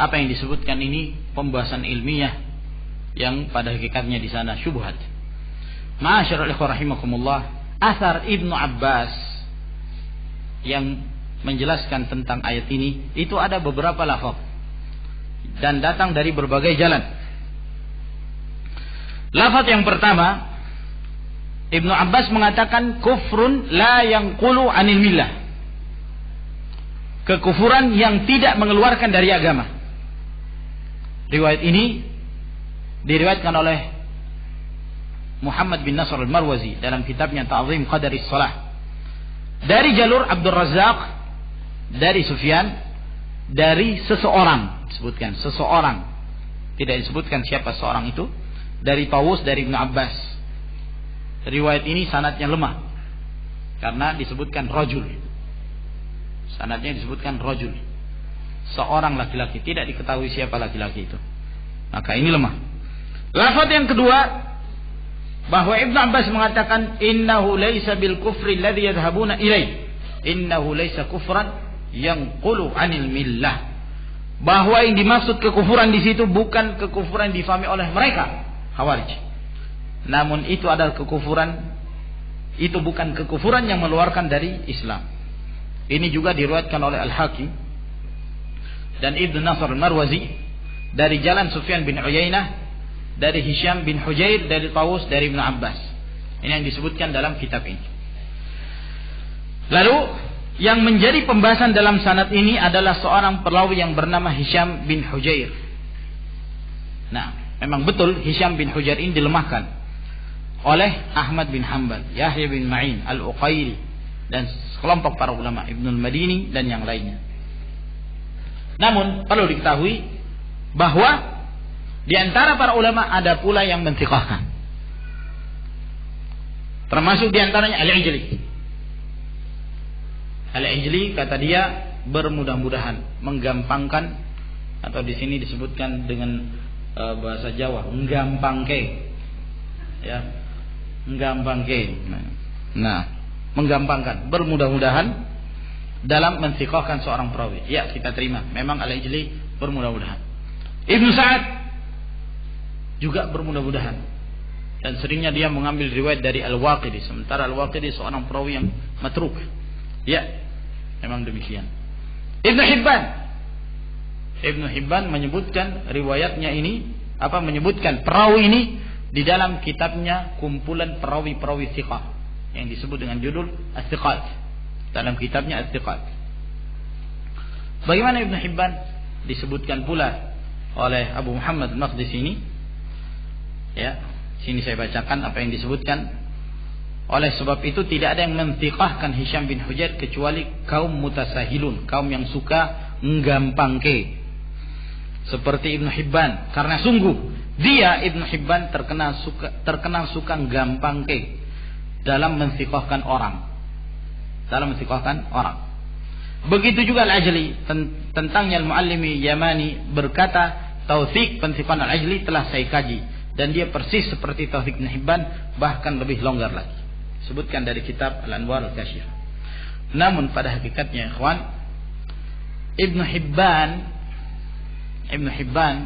A: apa yang disebutkan ini pembahasan ilmiah yang pada hakikatnya di sana syubhat. Ma'asyiral ikhwah rahimakumullah, asar Ibnu Abbas yang menjelaskan tentang ayat ini itu ada beberapa lafaz dan datang dari berbagai jalan. Lafaz yang pertama, Ibnu Abbas mengatakan kufrun la yanqulu anil millah, kekufuran yang tidak mengeluarkan dari agama. Riwayat ini diriwayatkan oleh Muhammad bin Nasr al-Marwazi dalam kitabnya Ta'zim Qadaris Shalah, dari jalur Abdul Razzaq, dari Sufyan, dari seseorang, disebutkan seseorang, tidak disebutkan siapa seorang itu, dari Tawus, dari Ibnu Abbas. Riwayat ini sanadnya lemah karena disebutkan rajul. Sanadnya disebutkan rajul, seorang laki-laki, tidak diketahui siapa laki-laki itu. Maka ini lemah. Lafaz yang kedua, bahwa Ibnu Abbas mengatakan innahu laisa bil kufri alladhi yadhhabuna ilaih, innahu laisa kufran yanqulu anil millah, bahwa yang dimaksud kekufuran di situ bukan kekufuran difahami oleh mereka Khawarij, namun itu adalah kekufuran, itu bukan kekufuran yang mengeluarkan dari Islam. Ini juga diriwayatkan oleh Al-Hakim dan Ibnu Nasr al-Marwazi dari jalan Sufyan bin Uyainah, dari Hisham bin Hujair, dari Tawus, dari Ibnu Abbas. Ini yang disebutkan dalam kitab ini. Lalu yang menjadi pembahasan dalam sanad ini adalah seorang perawi yang bernama Hisham bin Hujair. Nah, memang betul Hisham bin Hujair ini dilemahkan oleh Ahmad bin Hanbal, Yahya bin Ma'in, Al-Uqaili, dan sekelompok para ulama, Ibnul Madini dan yang lainnya. Namun perlu diketahui bahwa di antara para ulama ada pula yang mentsiqahkan, termasuk di antaranya Al-Ijli. Al-Ijli kata dia bermudah-mudahan, menggampangkan, atau di sini disebutkan dengan bahasa Jawa, nggampangke, ya, nggampangke. Nah, menggampangkan, bermudah-mudahan dalam mentsiqahkan seorang perawi. Ya, kita terima, memang Al-Ijli bermudah-mudahan. Ibnu Sa'ad juga bermudah-mudahan, dan seringnya dia mengambil riwayat dari Al-Waqidi, sementara Al-Waqidi seorang perawi yang matruk. Ya, memang demikian. Ibnu Hibban menyebutkan riwayatnya ini, menyebutkan perawi ini di dalam kitabnya kumpulan perawi-perawi thiqah yang disebut dengan judul As-Thiqat, dalam kitabnya As-Thiqat. Bagaimana Ibnu Hibban? Disebutkan pula oleh Abu Muhammad al-Maqdisi ini. Ya, sini saya bacakan apa yang disebutkan. Oleh sebab itu tidak ada yang menthiqahkan Hisham bin Hujair kecuali kaum mutasahilun, kaum yang suka menggampangke, seperti Ibnu Hibban, karena sungguh dia Ibnu Hibban terkenal suka menggampangke dalam menthiqahkan orang. Begitu juga Al-Ajli, tentangnya Al-Muallimi Yamani berkata tauthik penthiqan Al-Ajli telah saya kaji, dan dia persis seperti tauthik Ibnu Hibban, bahkan lebih longgar lagi. Sebutkan dari kitab Al-Anwar Al-Kashif. Namun pada hakikatnya ikhwan, Ibnu Hibban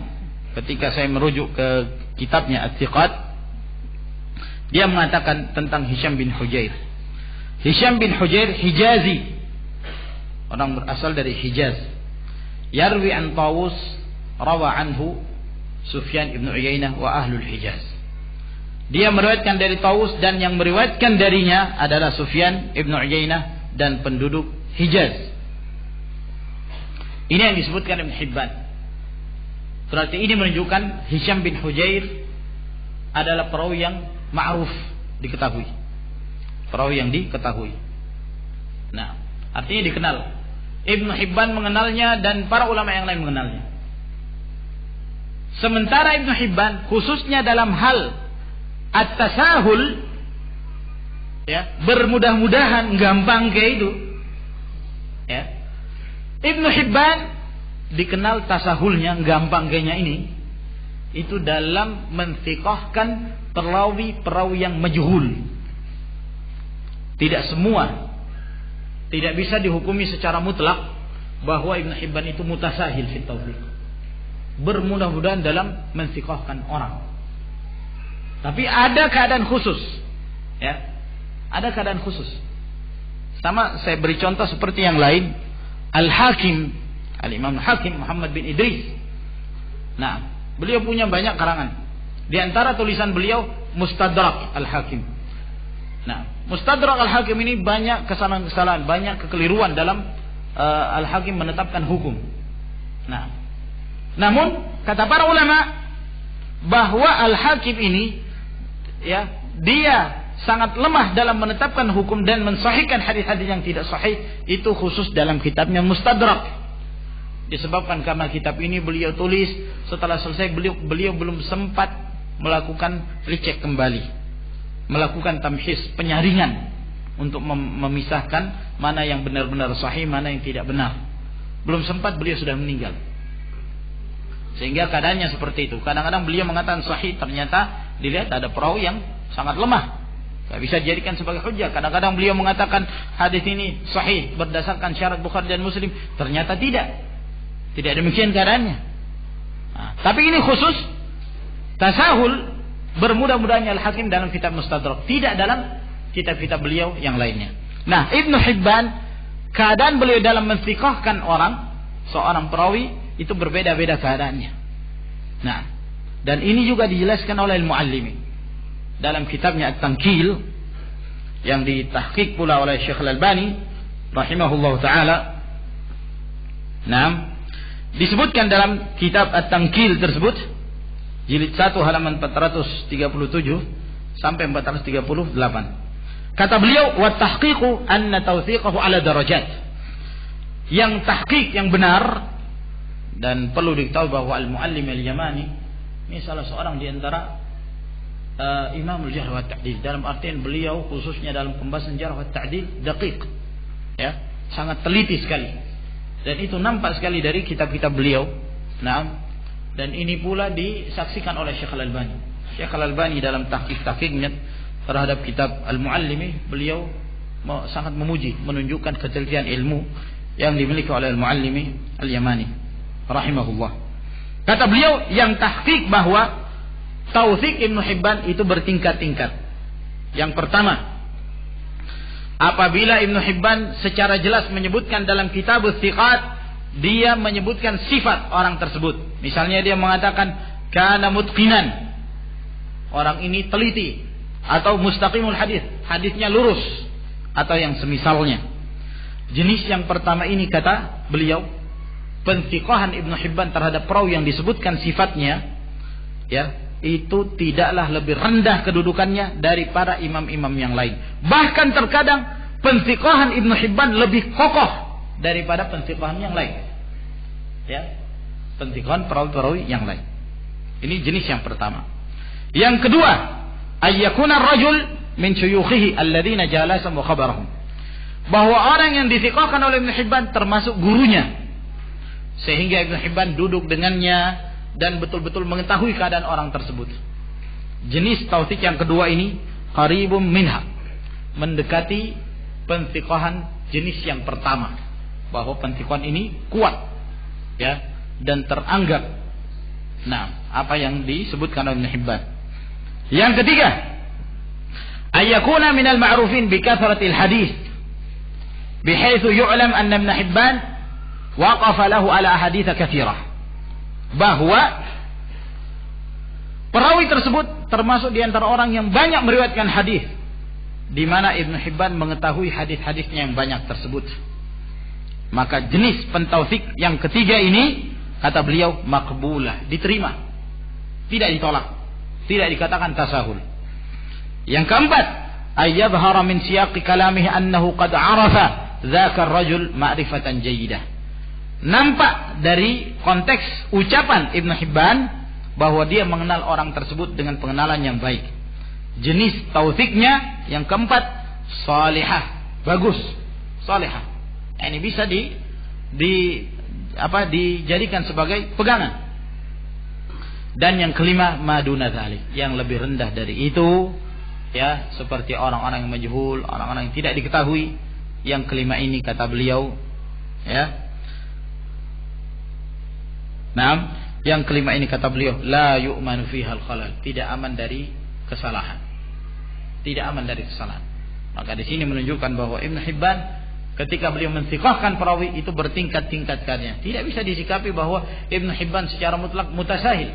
A: ketika saya merujuk ke kitabnya At-Thiqat, dia mengatakan tentang Hisham bin Hujair. Hisham bin Hujair Hijazi, orang berasal dari Hijaz. Yarwi an Tawus, rawa anhu Sufyan ibn Uyainah wa ahlul Hijaz. Dia meriwayatkan dari Tawus, dan yang meriwayatkan darinya adalah Sufyan ibn Uyainah dan penduduk Hijaz. Ini yang disebutkan Ibn Hibban. Berarti ini menunjukkan Hisham bin Hujair adalah perawi yang ma'ruf, diketahui. Perawi yang diketahui. Nah, artinya dikenal. Ibn Hibban mengenalnya dan para ulama yang lain mengenalnya. Sementara Ibnu Hibban khususnya dalam hal at-tasahul, ya, bermudah-mudahan, gampang kayak itu, ya. Ibnu Hibban dikenal tasahulnya, gampang kayaknya ini, itu dalam menfiqahkan perawi-perawi yang majhul. Tidak semua, tidak bisa dihukumi secara mutlak bahwa Ibnu Hibban itu mutasahil fi taufiq, bermudah-mudahan dalam menfiqahkan orang. Tapi ada keadaan khusus, ya, ada keadaan khusus. Sama saya beri contoh seperti yang lain, Al-Hakim, Al-Imam Hakim Muhammad bin Idris. Nah, beliau punya banyak karangan. Di antara tulisan beliau Mustadrak Al-Hakim. Nah, Mustadrak Al-Hakim ini banyak kesalahan-kesalahan, banyak kekeliruan dalam Al-Hakim menetapkan hukum. Nah, namun kata para ulama bahwa Al-Hakim ini, ya, dia sangat lemah dalam menetapkan hukum dan mensahihkan hadis-hadis yang tidak sahih, itu khusus dalam kitabnya Mustadrak. Disebabkan karena kitab ini beliau tulis setelah selesai beliau belum sempat melakukan recheck kembali, melakukan tamhis, penyaringan untuk memisahkan mana yang benar-benar sahih, mana yang tidak benar. Belum sempat, beliau sudah meninggal. Sehingga keadaannya seperti itu. Kadang-kadang beliau mengatakan sahih, ternyata dilihat ada perawi yang sangat lemah, tidak bisa dijadikan sebagai hujjah. Kadang-kadang beliau mengatakan hadis ini sahih berdasarkan syarat Bukhari dan Muslim, ternyata tidak. Tidak demikian keadaannya. Nah, tapi ini khusus tasahul, bermudah-mudahnya Al-Hakim dalam kitab Mustadrak, tidak dalam kitab-kitab beliau yang lainnya. Nah, Ibnu Hibban, keadaan beliau dalam menfiqahkan orang, seorang perawi, itu berbeda-beda keadaannya. Nah, dan ini juga dijelaskan oleh Al-Muallimi dalam kitabnya At-Tankil yang ditahqiq pula oleh Syekh Al-Albani rahimahullah taala. Nah, disebutkan dalam kitab At-Tankil tersebut, jilid 1 halaman 437 sampai 438. Kata beliau, wa tahqiqu anna tawthiqahu ala darajat. Yang tahqiq yang benar, dan perlu diketahui bahwa Al-Muallim Al-Yamani ini salah seorang di antara Imam Al-Jarh wa Ta'dil, dalam artian beliau khususnya dalam pembahasan Jarh wa Ta'dil daqiq, ya, sangat teliti sekali. Dan itu nampak sekali dari kitab-kitab beliau. Nah, dan ini pula disaksikan oleh Syekh Al-Albani. Syekh Al-Albani dalam tahqiq-tahqiqnya terhadap kitab Al-Muallimi, beliau sangat memuji, menunjukkan ketelitian ilmu yang dimiliki oleh Al-Muallimi Al-Yamani rahimahullah. Kata beliau, yang tahqiq bahwa tautsik Ibnu Hibban itu bertingkat-tingkat. Yang pertama, apabila Ibnu Hibban secara jelas menyebutkan dalam kitabuz thiqat, dia menyebutkan sifat orang tersebut. Misalnya dia mengatakan kana mutqinan, orang ini teliti, atau mustaqimul hadis, hadisnya lurus, atau yang semisalnya. Jenis yang pertama ini, kata beliau, penfiqahan Ibnu Hibban terhadap perawi yang disebutkan sifatnya, ya, itu tidaklah lebih rendah kedudukannya dari para imam-imam yang lain. Bahkan terkadang penfiqahan Ibnu Hibban lebih kokoh daripada penfiqahan yang lain, ya, penfiqahan perawi-perawi yang lain. Ini jenis yang pertama. Yang kedua, ayyakuna rajul min syuyukhihi alladhina jalasa wa khabarahum, bahwa orang yang difiqahkan oleh Ibnu Hibban termasuk gurunya, sehingga Ibnu Hibban duduk dengannya dan betul-betul mengetahui keadaan orang tersebut. Jenis tautsik yang kedua ini qaribum minha, mendekati penfiqahan jenis yang pertama, bahwa penfiqahan ini kuat, ya, dan teranggap, nah, apa yang disebutkan oleh Ibnu Hibban. Yang ketiga, ayyakuna minal ma'rufin bi kathratil hadis, bihaitsu yu'lam anna Ibnu Hibban waqafa lahu ala ahadits katsirah, bahwa perawi tersebut termasuk di antara orang yang banyak meriwayatkan hadis, di mana Ibnu Hibban mengetahui hadis-hadisnya yang banyak tersebut. Maka jenis pentautsik yang ketiga ini, kata beliau, maqbulah, diterima, tidak ditolak, tidak dikatakan tasahul. Yang keempat, ayyadhhara min siyaqi kalamihi annahu qad arafa dzaka ar-rajul ma'rifatan jayyidah. Nampak dari konteks ucapan Ibnu Hibban bahwa dia mengenal orang tersebut dengan pengenalan yang baik. Jenis tausiknya yang keempat, salihah, bagus, salihah. Ini bisa dijadikan sebagai pegangan. Dan yang kelima, maduna dzalik, yang lebih rendah dari itu, ya, seperti orang-orang yang majhul, orang-orang yang tidak diketahui. Yang kelima ini kata beliau, ya. Nah, yang kelima ini kata beliau, la yu'manu fiha al-khalal, tidak aman dari kesalahan. Tidak aman dari kesalahan. Maka di sini menunjukkan bahwa Ibnu Hibban ketika beliau mensiqahkan perawi itu bertingkat-tingkatkannya. Tidak bisa disikapi bahwa Ibnu Hibban secara mutlak mutasahil.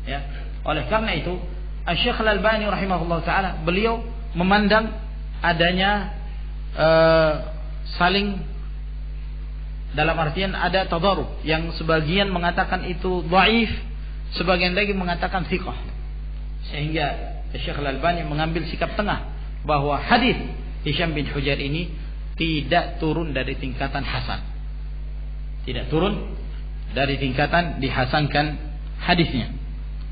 A: Ya. Oleh karena itu, Asy-Syaikh Al-Albani rahimahullah taala beliau memandang adanya saling, dalam artian ada tadarub, yang sebagian mengatakan itu dhaif, sebagian lagi mengatakan thiqah. Sehingga Syekh Al-Albani mengambil sikap tengah bahwa hadis Hisham bin Hujair ini tidak turun dari tingkatan hasan. Tidak turun dari tingkatan dihasankan hadisnya.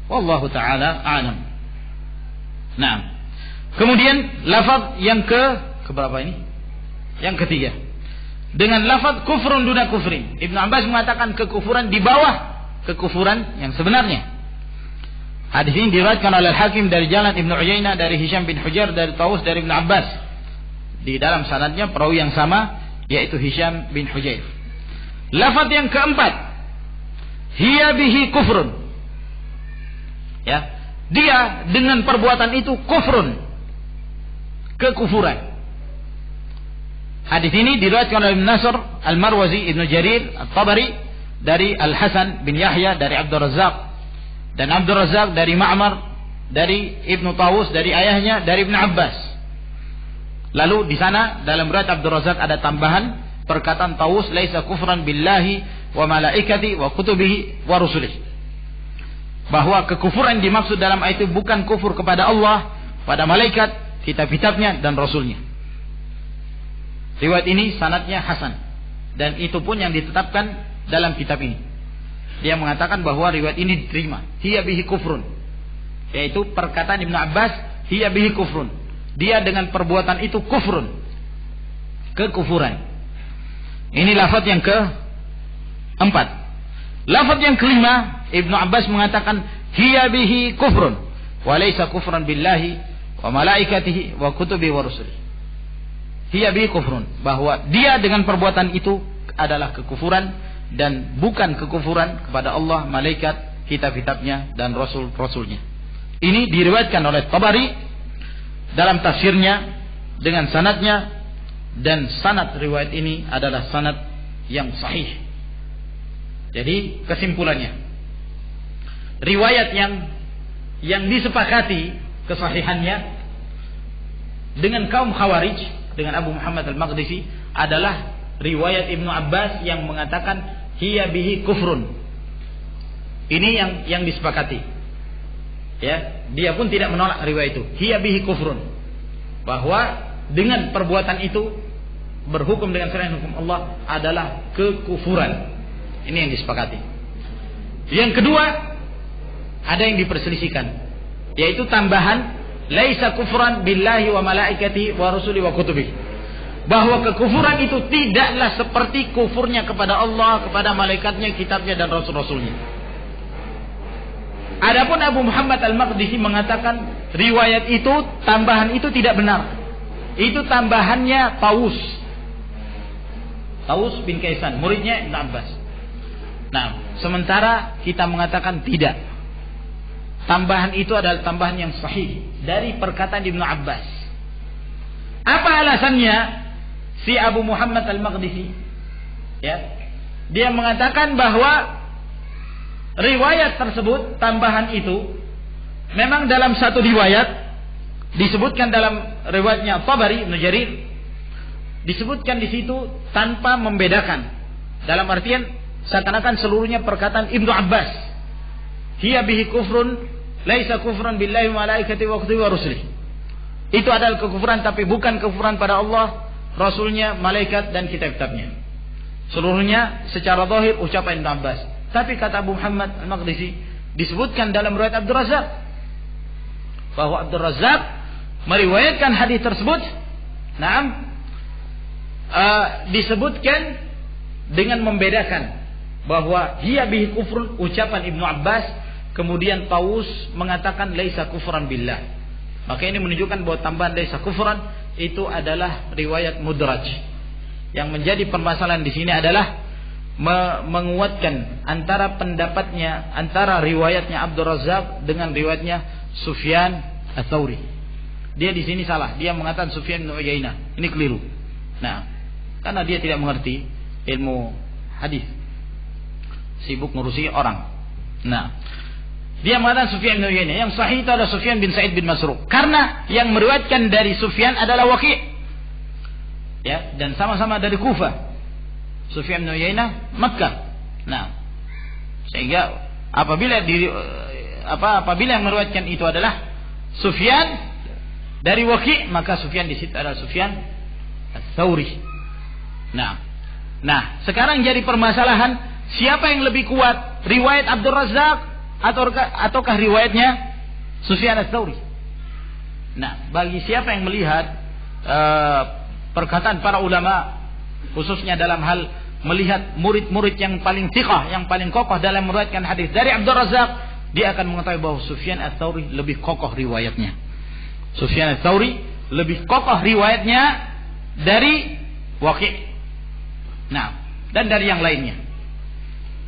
A: Wallahu taala a'lam. Nah, kemudian lafaz yang keberapa ini? Yang ketiga. Dengan lafaz kufrun duna kufrin. Ibnu Abbas mengatakan kekufuran di bawah kekufuran yang sebenarnya. Hadis ini diriwayatkan oleh Al-Hakim dari jalan Ibnu Uyainah dari Hisham bin Hujair dari Tawus dari Ibnu Abbas. Di dalam sanadnya perawi yang sama, yaitu Hisham bin Hujair. Lafaz yang keempat, hiya bihi kufrun. Ya, dia dengan perbuatan itu kufrun, kekufuran. Hadis ini diriwayatkan oleh Ibnu Nasr Al-Marwazi, Ibnu Jarir At-Tabari dari Al-Hasan bin Yahya dari Abdul Razzaq, dan Abdul Razzaq dari Ma'mar dari Ibnu Tawus dari ayahnya dari Ibnu Abbas. Lalu di sana dalam riwayat Abdul Razzaq ada tambahan perkataan Tawus, laisa kufran billahi wa malaikati wa kutubihi wa rusulihi. Bahwa kekufuran dimaksud dalam ayat itu bukan kufur kepada Allah, pada malaikat, kitab-kitabnya dan rasulnya. Riwayat ini sanadnya hasan, dan itu pun yang ditetapkan dalam kitab ini. Dia mengatakan bahwa riwayat ini diterima. Hiya bihi kufrun, yaitu perkataan Ibnu Abbas, hiya bihi kufrun. Dia dengan perbuatan itu kufrun, kekufuran. Ini lafaz yang keempat. Lafaz yang kelima, Ibnu Abbas mengatakan hiya bihi kufrun wa laisa kufran billahi wa malaikatihi wa kutubihi wa rusulihi. Hiya bihi kufrun, bahwa dia dengan perbuatan itu adalah kekufuran dan bukan kekufuran kepada Allah, malaikat, kitab-kitabnya dan rasul-rasulnya. Ini diriwayatkan oleh Tabari dalam tafsirnya dengan sanadnya, dan sanad riwayat ini adalah sanad yang sahih. Jadi kesimpulannya, riwayat yang disepakati kesahihannya dengan kaum Khawarij, dengan Abu Muhammad Al-Maqdisi, adalah riwayat Ibnu Abbas yang mengatakan hiya bihi kufrun. Ini yang disepakati. Ya, dia pun tidak menolak riwayat itu. Hiya bihi kufrun, bahwa dengan perbuatan itu berhukum dengan selain hukum Allah adalah kekufuran. Ini yang disepakati. Yang kedua, ada yang diperselisihkan, yaitu tambahan laisa kufran billahi wa malaikatihi wa rusuli wa kutubihi, bahwa kekufuran itu tidaklah seperti kufurnya kepada Allah, kepada malaikatnya, kitabnya dan rasul-rasulnya. Adapun Abu Muhammad Al-Maqdisi mengatakan riwayat itu, tambahan itu tidak benar. Itu tambahannya Tawus bin Kaisan, muridnya Ibnu Abbas. Nah, sementara kita mengatakan tidak. Tambahan itu adalah tambahan yang sahih dari perkataan Ibnu Abbas. Apa alasannya si Abu Muhammad Al-Maqdisi? Ya, dia mengatakan bahwa riwayat tersebut, tambahan itu, memang dalam satu riwayat disebutkan dalam riwayatnya Tabari, Ibnu Jarir, disebutkan di situ tanpa membedakan. Dalam artian seakan-akan seluruhnya perkataan Ibnu Abbas. Hiya bihi kufrun, laisa kufran billahi wa malaikatihi wa kutubihi wa rusulihi. Itu adalah kekufuran, tapi bukan kekufuran pada Allah, Rasulnya, malaikat dan kitab-kitabnya. Seluruhnya secara zahir ucapan Ibnu Abbas. Tapi kata Abu Muhammad Al-Maqdisi, disebutkan dalam riwayat Abdul Razzaq bahwa Abdul Razzaq meriwayatkan hadis tersebut. Disebutkan dengan membedakan bahwa hiya bihi kufrun, ucapan Ibnu Abbas, kemudian Tawus mengatakan laisa kufran billah. Maka ini menunjukkan bahwa tambahan laisa kufran itu adalah riwayat mudraj. Yang menjadi permasalahan di sini adalah menguatkan antara pendapatnya, antara riwayatnya Abdul Razzaq dengan riwayatnya Sufyan Ats-Tsauri. Dia di sini salah. Dia mengatakan Sufyan bin Uyainah. Ini keliru. Nah, karena dia tidak mengerti ilmu hadis, sibuk ngurusi orang. Nah, dia mengatakan Sufyan bin Uyainah. Yang sahih itu adalah Sufyan bin Sa'id bin Masruq. Karena yang meriwayatkan dari Sufyan adalah Waqi'. Ya, dan sama-sama dari Kufah. Sufyan bin Uyainah Makkah. Nah, sehingga apabila yang meriwayatkan itu adalah Sufyan dari Waqi', maka Sufyan di situ adalah Sufyan Ats-Tsauri. Nah, sekarang jadi permasalahan siapa yang lebih kuat, riwayat Abdul Razzaq ataukah riwayatnya Sufyan Ats-Tsauri? Nah, bagi siapa yang melihat perkataan para ulama, khususnya dalam hal melihat murid-murid yang paling thiqah, yang paling kokoh dalam meriwayatkan hadis dari Abdul Razzaq, dia akan mengetahui bahwa Sufyan Ats-Tsauri lebih kokoh riwayatnya. Sufyan Ats-Tsauri lebih kokoh riwayatnya dari Waqi'. Nah, dan dari yang lainnya.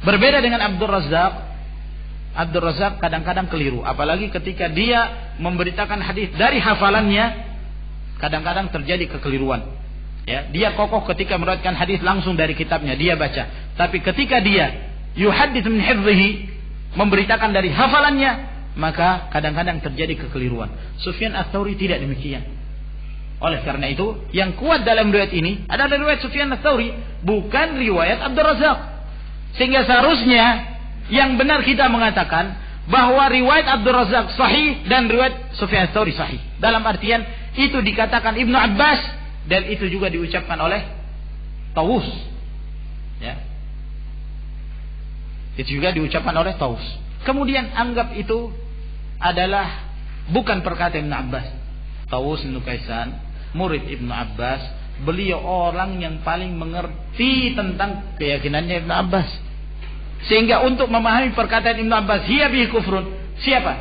A: Berbeda dengan Abdul Razzaq. Abdul Razzaq kadang-kadang keliru, apalagi ketika dia memberitakan hadis dari hafalannya, kadang-kadang terjadi kekeliruan. Ya, dia kokoh ketika meriwayatkan hadis langsung dari kitabnya, dia baca. Tapi ketika dia yuhaddits min hifdhihi, memberitakan dari hafalannya, maka kadang-kadang terjadi kekeliruan. Sufyan Ats-Tsauri tidak demikian. Oleh karena itu, yang kuat dalam riwayat ini adalah riwayat Sufyan Ats-Tsauri, bukan riwayat Abdul Razzaq. Sehingga seharusnya yang benar kita mengatakan bahwa riwayat Abdul Razzaq sahih dan riwayat Sufyan Ats-Tsauri sahih. Dalam artian itu dikatakan Ibnu Abbas dan itu juga diucapkan oleh Tawus. Ya. Itu juga diucapkan oleh Tawus. Kemudian anggap itu adalah bukan perkataan Ibnu Abbas. Tawus bin Kaisan, murid Ibnu Abbas, beliau orang yang paling mengerti tentang keyakinannya Ibnu Abbas. Sehingga untuk memahami perkataan Ibnu Abbas, hiya bihi kufrun, siapa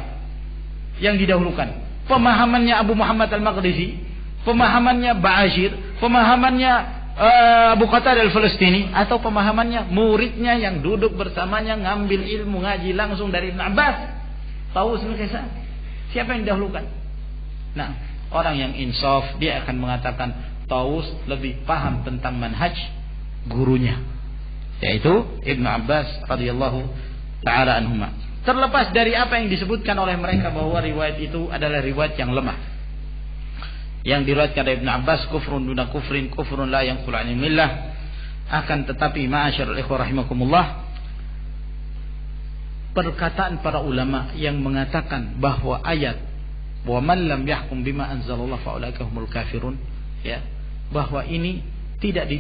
A: yang didahulukan? Pemahamannya Abu Muhammad Al-Maqdisi, pemahamannya Ba'ashir, pemahamannya Abu Qatadah Al-Falastini, atau pemahamannya muridnya yang duduk bersamanya ngambil ilmu ngaji langsung dari Ibnu Abbas, Tawus bin Kaisan. Siapa yang didahulukan? Nah, orang yang insaf dia akan mengatakan Tawus lebih paham tentang manhaj gurunya, yaitu Ibnu Abbas radhiyallahu taala anhuma. Terlepas dari apa yang disebutkan oleh mereka bahwa riwayat itu adalah riwayat yang lemah, yang diriwayatkan dari Ibnu Abbas, kufrun duna kufrin, kufrun la yanqulu 'anil millah. Akan tetapi ma'asyiral ikhwah rahimakumullah, perkataan para ulama yang mengatakan bahwa ayat wa man lam yahkum bima anzalallah fa ulaika humul kafirun, ya, bahwa ini tidak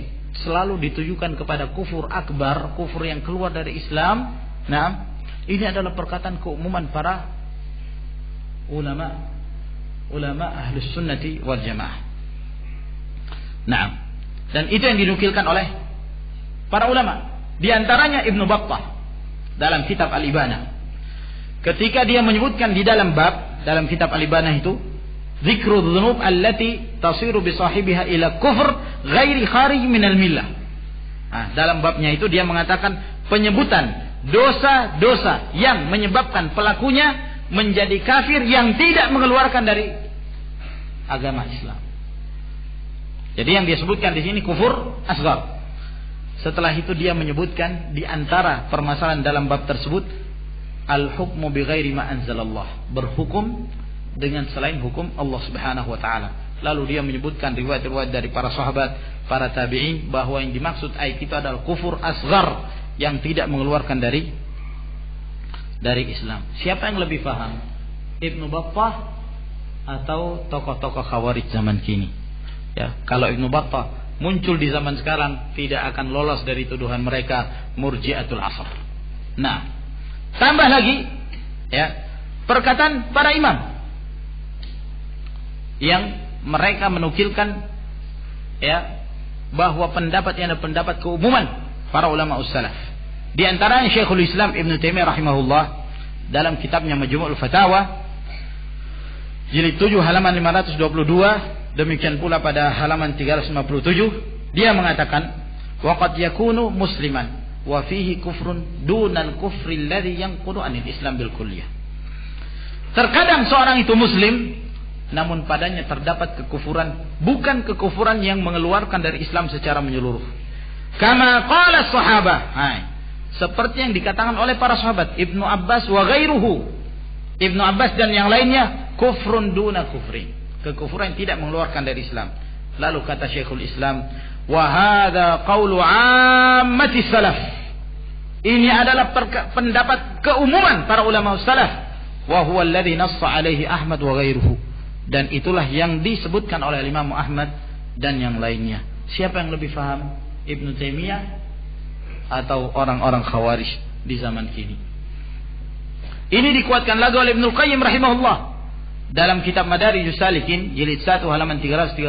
A: selalu ditujukan kepada kufur akbar, kufur yang keluar dari Islam. Nah, ini adalah perkataan keumuman para ulama ahlus sunnati wal jamaah. Nah, dan itu yang dinukilkan oleh para ulama, di antaranya Ibnu Battah dalam kitab Al-Ibanah. Ketika dia menyebutkan di dalam bab dalam kitab Al-Ibanah itu, zikru dzunub allati tasiru bi sahibiha ila kufr ghairi kharij minal millah. Nah, dalam babnya itu dia mengatakan penyebutan dosa-dosa yang menyebabkan pelakunya menjadi kafir yang tidak mengeluarkan dari agama Islam. Jadi yang dia sebutkan di sini kufur asghar. Setelah itu dia menyebutkan di antara permasalahan dalam bab tersebut al-hukmu bighairi ma anzalallah, berhukum dengan selain hukum Allah Subhanahu wa taala. Lalu dia menyebutkan riwayat-riwayat dari para sahabat, para tabi'in, bahwa yang dimaksud ayat itu adalah kufur asghar yang tidak mengeluarkan dari Islam. Siapa yang lebih paham? Ibnu Battah atau tokoh-tokoh Khawarij zaman kini? Ya, kalau Ibnu Battah muncul di zaman sekarang, tidak akan lolos dari tuduhan mereka Murji'atul Asr. Nah, tambah lagi Ya, perkataan para imam yang mereka menukilkan ya bahwa pendapat yang ada pendapat keumuman para ulama ussalaf. Di antaranya Syekhul Islam Ibnu Taimiyah rahimahullah dalam kitabnya Majmu'ul Fatawa jilid 7 halaman 522, demikian pula pada halaman 357, dia mengatakan waqad yakunu musliman wa fihi kufrun dunal kufri alladhi yanqulu anil Islam bil kulliyah. Terkadang seorang itu muslim namun padanya terdapat kekufuran, bukan kekufuran yang mengeluarkan dari Islam secara menyeluruh. Kama qala sahabah, seperti yang dikatakan oleh para sahabat Ibnu Abbas wa ghairuhu. Ibnu Abbas dan yang lainnya, kufrun duna kufri, kekufuran yang tidak mengeluarkan dari Islam. Lalu kata Syekhul Islam, wa hadza qaulu ammati salaf. Ini adalah pendapat keumuman para ulama salaf. Wa huwa alladhi nassa alaihi Ahmad wa ghairuhu. Dan itulah yang disebutkan oleh Imam Ahmad dan yang lainnya. Siapa yang lebih paham, Ibnu Taimiyah atau orang-orang Khawarij di zaman kini? Ini dikuatkan lagi oleh Ibnu Qayyim rahimahullah dalam kitab Madarijus Salikin jilid 1 halaman 336.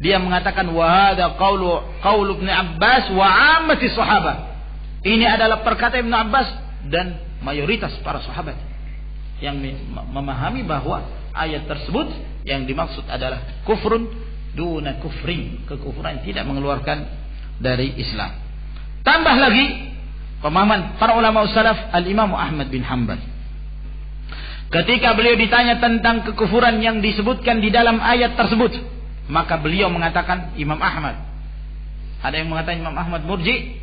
A: Dia mengatakan wa hadza qaulu Ibnu Abbas wa ammati sahabah. Ini adalah perkataan Ibnu Abbas dan mayoritas para sahabat yang memahami bahwa ayat tersebut yang dimaksud adalah kufrun duna kufrin, kekufuran tidak mengeluarkan dari Islam. Tambah lagi pemahaman para ulama salaf Al-Imam Ahmad bin Hanbal. Ketika beliau ditanya tentang kekufuran yang disebutkan di dalam ayat tersebut, maka beliau mengatakan Imam Ahmad. Ada yang mengatakan Imam Ahmad murji?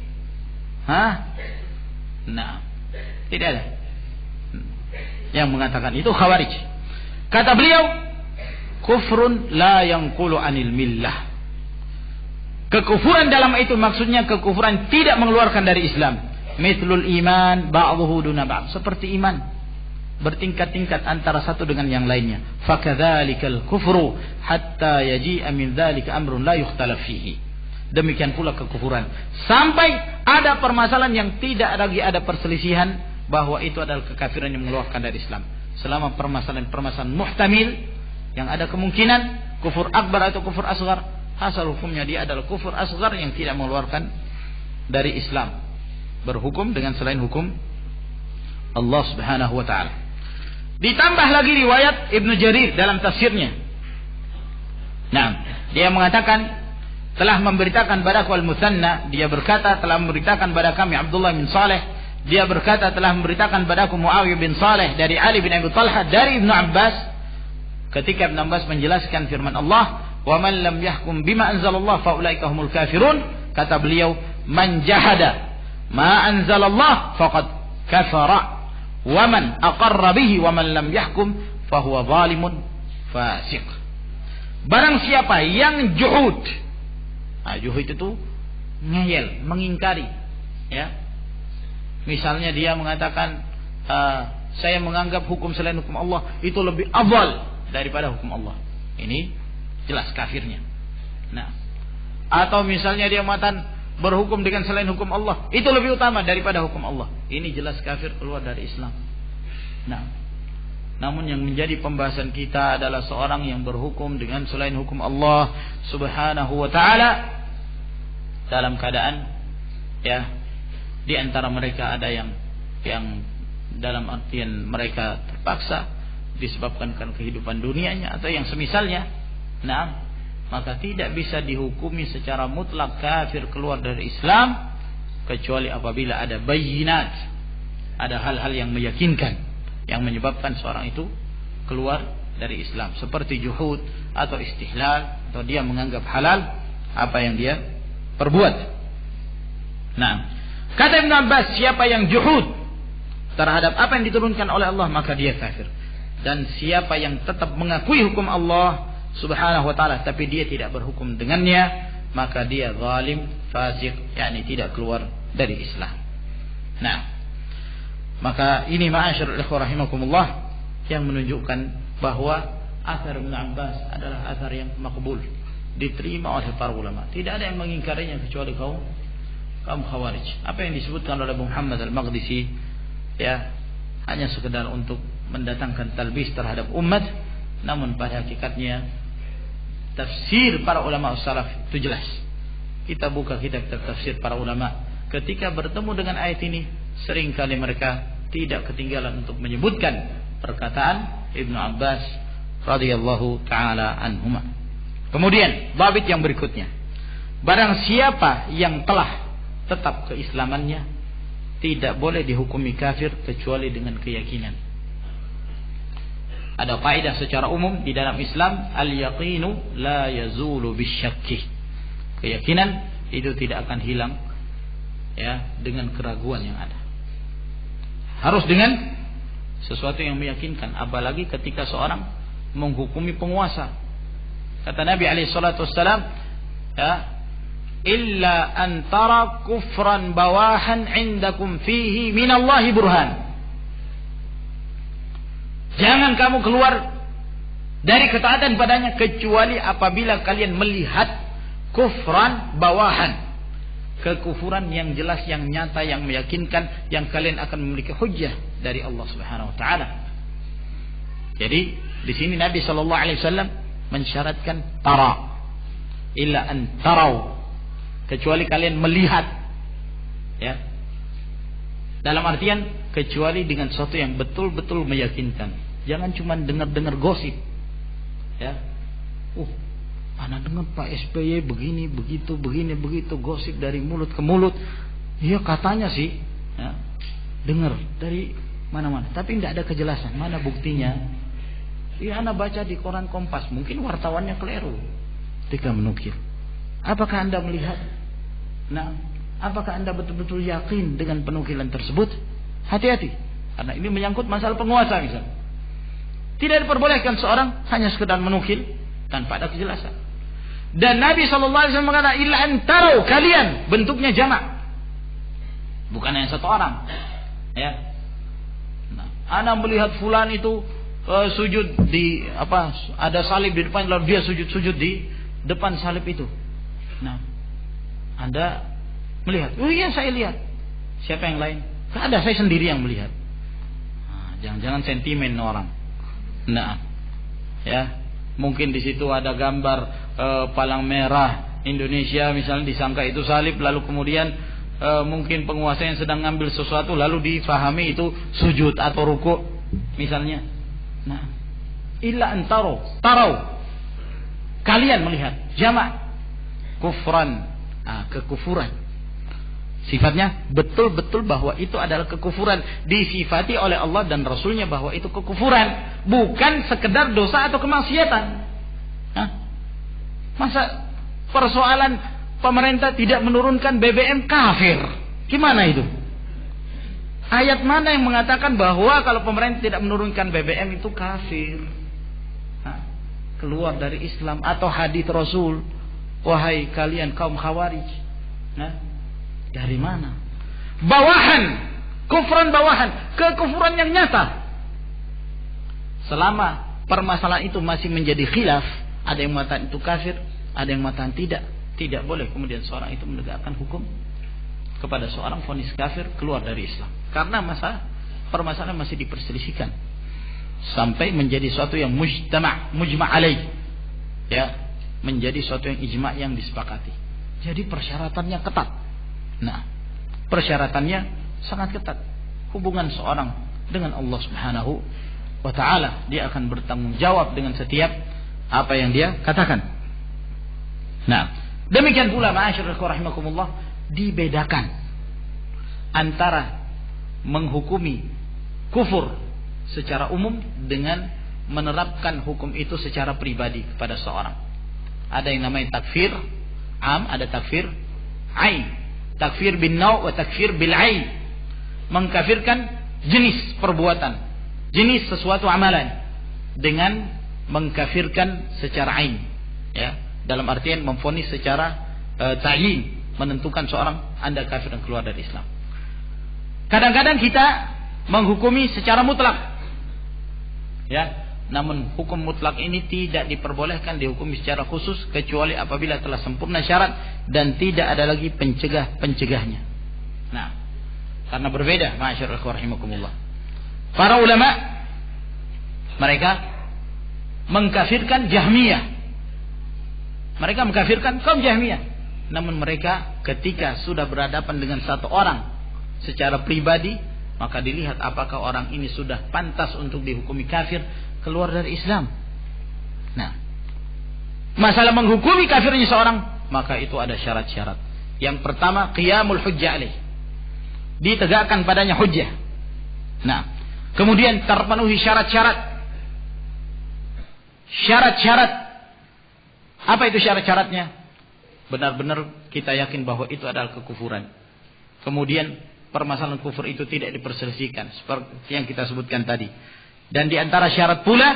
A: Nah, tidak ada. Yang mengatakan itu Khawarij. Kata beliau, kufrun la yanqulu anil millah. Kekufuran dalam itu maksudnya kekufuran tidak mengeluarkan dari Islam. Mithlul iman ba'dhuhu duna ba'd. Seperti iman bertingkat-tingkat antara satu dengan yang lainnya. Fakadzalikal kufru hatta yaji'a min dzalika amrun la yukhtalaf fihi. Demikian pula kekufuran sampai ada permasalahan yang tidak lagi ada perselisihan bahwa itu adalah kekafiran yang mengeluarkan dari Islam. Selama permasalahan muhtamil yang ada kemungkinan kufur akbar atau kufur asghar, asal hukumnya dia adalah kufur asghar yang tidak mengeluarkan dari Islam, berhukum dengan selain hukum Allah Subhanahu wa taala. Ditambah lagi riwayat Ibnu Jarir dalam tafsirnya. Nah, dia mengatakan telah memberitakan padaku Al-Mutsanna, dia berkata telah memberitakan pada kami Abdullah bin Saleh, dia berkata telah memberitakan padaku Muawiyah bin Saleh dari Ali bin Abi Talha dari Ibnu Abbas, ketika Ibnu Abbas menjelaskan firman Allah, "Wa man lam yahkum bima anzalallah fa ulaika humul kafirun." Kata beliau, "Man jahada ma anzalallah faqad kafara, wa man aqarra bihi wa man lam yahkum fa huwa zalimun fasiq." Barang siapa yang juhud, juhud itu ngeyel, mengingkari, ya. Misalnya dia mengatakan saya menganggap hukum selain hukum Allah itu lebih afdal daripada hukum Allah. Ini jelas kafirnya. Nah, atau misalnya dia mengatakan berhukum dengan selain hukum Allah itu lebih utama daripada hukum Allah. Ini jelas kafir, keluar dari Islam. Nah, namun yang menjadi pembahasan kita adalah seorang yang berhukum dengan selain hukum Allah Subhanahu wa taala dalam keadaan ya di antara mereka ada yang dalam artian mereka terpaksa disebabkan karena kehidupan dunianya atau yang semisalnya. Nah, maka tidak bisa dihukumi secara mutlak kafir keluar dari Islam kecuali apabila ada bayinat, ada hal-hal yang meyakinkan yang menyebabkan seorang itu keluar dari Islam, seperti juhud atau istihlal, atau dia menganggap halal apa yang dia perbuat. Nah, kata Ibn Abbas, siapa yang juhud terhadap apa yang diturunkan oleh Allah maka dia kafir. Dan siapa yang tetap mengakui hukum Allah Subhanahu wa taala tapi dia tidak berhukum dengannya, maka dia zalim, fasik, yakni tidak keluar dari Islam. Nah, maka ini ma'asyiral ikhwah rahimakumullah yang menunjukkan bahwa athar Ibn Abbas adalah athar yang makbul, diterima oleh para ulama. Tidak ada yang mengingkarinya kecuali kaum Khawarij. Apa yang disebutkan oleh Muhammad Al-Maqdisi, ya, hanya sekedar untuk mendatangkan talbis terhadap umat, namun pada hakikatnya tafsir para ulama salaf itu jelas. Kita buka kitab tafsir para ulama, ketika bertemu dengan ayat ini seringkali mereka tidak ketinggalan untuk menyebutkan perkataan Ibnu Abbas radhiyallahu taala anhuma. Kemudian babit yang berikutnya, barang siapa yang telah tetap keislamannya tidak boleh dihukumi kafir kecuali dengan keyakinan. Ada kaidah secara umum di dalam Islam, al-yaqinu la yazulu bisyakki. Keyakinan itu tidak akan hilang ya dengan keraguan yang ada. Harus dengan sesuatu yang meyakinkan, apalagi ketika seorang menghukumi penguasa. Kata Nabi alaihi salatu wassalam, ya, illa antara kufran bawahan indakum fihi minallahi burhan. Jangan kamu keluar dari ketaatan padanya kecuali apabila kalian melihat kufran bawahan, kekufuran yang jelas, yang nyata, yang meyakinkan, yang kalian akan memiliki hujjah dari Allah Subhanahu wa taala. Jadi di sini Nabi sallallahu alaihi wasallam mensyaratkan tara, illa an tarau, kecuali kalian melihat, ya, dalam artian kecuali dengan sesuatu yang betul-betul meyakinkan. Jangan cuma dengar-dengar gosip, ya. Anak dengar Pak SBY begini begitu gosip dari mulut ke mulut. Iya katanya sih, ya, dengar dari mana-mana, tapi tidak ada kejelasan. Mana buktinya? Iya, anak baca di koran Kompas, mungkin wartawannya keliru ketika menukil. Apakah Anda melihat? Nah, apakah Anda betul-betul yakin dengan penukilan tersebut? Hati-hati, karena ini menyangkut masalah penguasa misalnya. Tidak diperbolehkan seorang hanya sekedar menukil tanpa ada kejelasan. Dan Nabi SAW mengatakan illa antarau, kalian, bentuknya jamak, bukan hanya satu orang, ya. Nah, ana melihat fulan itu sujud di ada salib di depan, lalu dia sujud di depan salib itu. Nah, Anda melihat, oh iya saya lihat. Siapa yang lain? Tidak ada, saya sendiri yang melihat. Nah, jangan-jangan sentimen orang. Nah, ya, mungkin di situ ada gambar palang merah Indonesia misalnya, disangka itu salib, lalu kemudian mungkin penguasa yang sedang ngambil sesuatu lalu difahami itu sujud atau ruku misalnya. Nah, illa antaro, tarau, kalian melihat, jamak, kufran, kekufuran. Sifatnya betul-betul bahwa itu adalah kekufuran, disifati oleh Allah dan Rasulnya bahwa itu kekufuran, bukan sekedar dosa atau kemaksiatan. Masa persoalan pemerintah tidak menurunkan BBM kafir? Gimana itu? Ayat mana yang mengatakan bahwa kalau pemerintah tidak menurunkan BBM itu kafir? Keluar dari Islam, atau hadis Rasul, wahai kalian kaum Khawarij. Dari mana? Bawahan, kufran bawahan, kekufuran yang nyata. Selama permasalahan itu masih menjadi khilaf, ada yang mengatakan itu kafir, ada yang mengatakan tidak boleh kemudian seorang itu menegakkan hukum kepada seorang vonis kafir keluar dari Islam, karena permasalahan masih diperselisihkan sampai menjadi suatu yang mujma' alaih, ya, menjadi suatu yang ijma' yang disepakati. Jadi persyaratannya ketat. Nah, persyaratannya sangat ketat. Hubungan seorang dengan Allah Subhanahu wa ta'ala, dia akan bertanggung jawab dengan setiap apa yang dia katakan. Nah, demikian pula ma'asyiral rahimakumullah, dibedakan antara menghukumi kufur secara umum dengan menerapkan hukum itu secara pribadi kepada seorang. Ada yang namanya takfir am, ada takfir ain. Takfir bin naw' wa takfir bil ain. Mengkafirkan jenis perbuatan, jenis sesuatu amalan, dengan mengkafirkan secara ain, ya, dalam artian memvonis secara ta'yin, menentukan seorang Anda kafir dan keluar dari Islam. Kadang-kadang kita menghukumi secara mutlak, ya, namun hukum mutlak ini tidak diperbolehkan dihukumi secara khusus kecuali apabila telah sempurna syarat dan tidak ada lagi pencegahnya. Nah, karena berbeda, ma'asyiral rahimakumullah. Para ulama mereka mengkafirkan Jahmiyah. Mereka mengkafirkan kaum Jahmiyah. Namun mereka ketika sudah berhadapan dengan satu orang secara pribadi, maka dilihat apakah orang ini sudah pantas untuk dihukumi kafir, keluar dari Islam. Nah, masalah menghukumi kafirnya seorang, maka itu ada syarat-syarat. Yang pertama, qiyamul hujjah alaih. Ditegakkan padanya hujjah. Nah, kemudian terpenuhi syarat-syarat. Syarat-syarat. Apa itu syarat-syaratnya? Benar-benar kita yakin bahwa itu adalah kekufuran. Kemudian permasalahan kufur itu tidak diperselisihkan seperti yang kita sebutkan tadi. Dan di antara syarat pula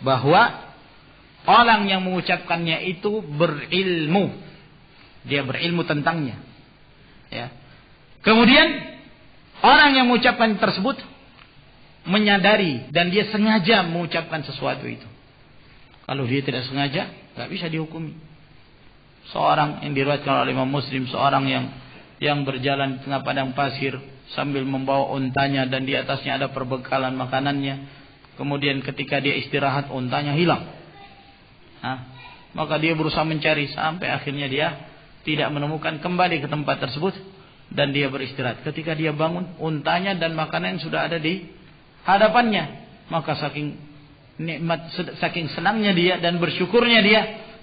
A: bahwa orang yang mengucapkannya itu berilmu. Dia berilmu tentangnya. Ya. Kemudian orang yang mengucapkan tersebut menyadari dan dia sengaja mengucapkan sesuatu itu. Kalau dia tidak sengaja, nggak bisa dihukumi. Seorang yang diriwayatkan oleh Imam Muslim, seorang yang berjalan di tengah padang pasir sambil membawa untanya dan di atasnya ada perbekalan makanannya. Kemudian ketika dia istirahat, untanya hilang. Maka dia berusaha mencari sampai akhirnya dia tidak menemukan, kembali ke tempat tersebut dan dia beristirahat. Ketika dia bangun, untanya dan makanan sudah ada di hadapannya. Maka saking nikmat, saking senangnya dia dan bersyukurnya dia,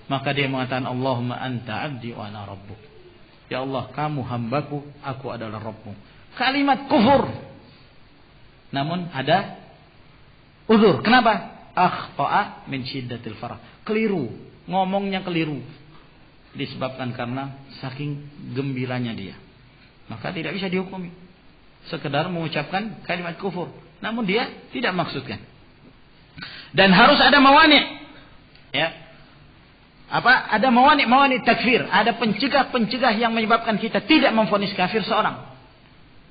A: maka dia mengatakan, Allahumma anta abdi wa ana rabbuk. Ya Allah, kamu hambaku, aku adalah Rabbmu. Kalimat kufur. Namun ada uzur. Kenapa? Akhta'a min syiddatil farah. Keliru. Ngomongnya keliru. Disebabkan karena saking gembiranya dia. Maka tidak bisa dihukumi. Sekedar mengucapkan kalimat kufur. Namun dia tidak maksudkan. Dan harus ada mawani'. Ya. Ada mawani' takfir, ada pencegah yang menyebabkan kita tidak memvonis kafir seorang.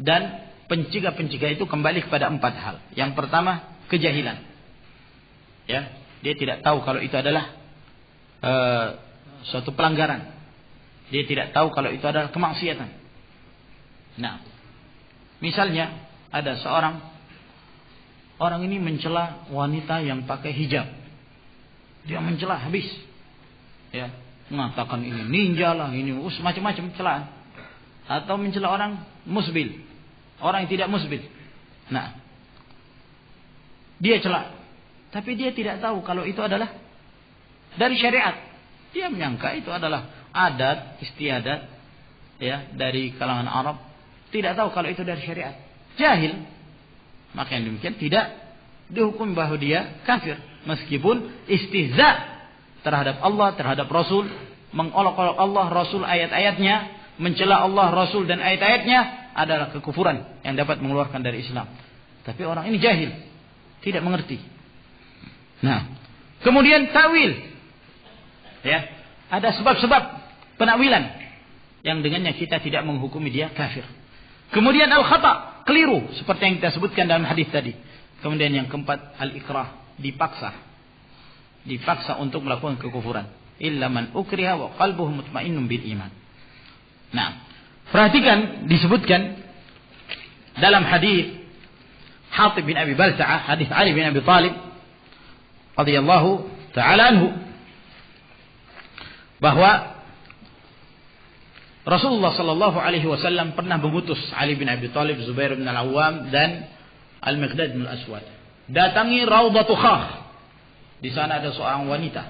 A: Dan pencegah itu kembali kepada 4 hal. Yang pertama, kejahilan. Ya, dia tidak tahu kalau itu adalah suatu pelanggaran. Dia tidak tahu kalau itu adalah kemaksiatan. Nah, misalnya ada orang ini mencela wanita yang pakai hijab. Dia mencela habis. Ya, mengatakan ini ninja lah, ini macam-macam celaan. Atau mencela orang musbil, orang yang tidak musbil. Nah, dia cela, tapi dia tidak tahu kalau itu adalah dari syariat. Dia menyangka itu adalah adat istiadat, ya, dari kalangan Arab. Tidak tahu kalau itu dari syariat. Jahil. Maka yang demikian tidak dihukum bahwa dia kafir, meskipun istihza terhadap Allah, terhadap Rasul, mengolok-olok Allah, Rasul, ayat-ayatnya, mencela Allah, Rasul dan ayat-ayatnya adalah kekufuran yang dapat mengeluarkan dari Islam. Tapi orang ini jahil, tidak mengerti. Nah, kemudian tawil. Ya, ada sebab-sebab penakwilan yang dengannya kita tidak menghukumi dia kafir. Kemudian al-khata', keliru seperti yang kita sebutkan dalam hadis tadi. Kemudian yang keempat, al-ikrah, dipaksa untuk melakukan kekufuran. Illa man ukriha wa qalbuhu mutmainnun bil iman. Nah, perhatikan disebutkan dalam hadis Hatib bin Abi Balta'ah, hadis Ali bin Abi Thalib radhiyallahu taala anhu, bahwa Rasulullah sallallahu alaihi wasallam pernah mengutus Ali bin Abi Thalib, Zubair bin Al-Awwam dan Al-Miqdad bin Al-Aswad datangi Raudhatu Khakh. Di sana ada seorang wanita.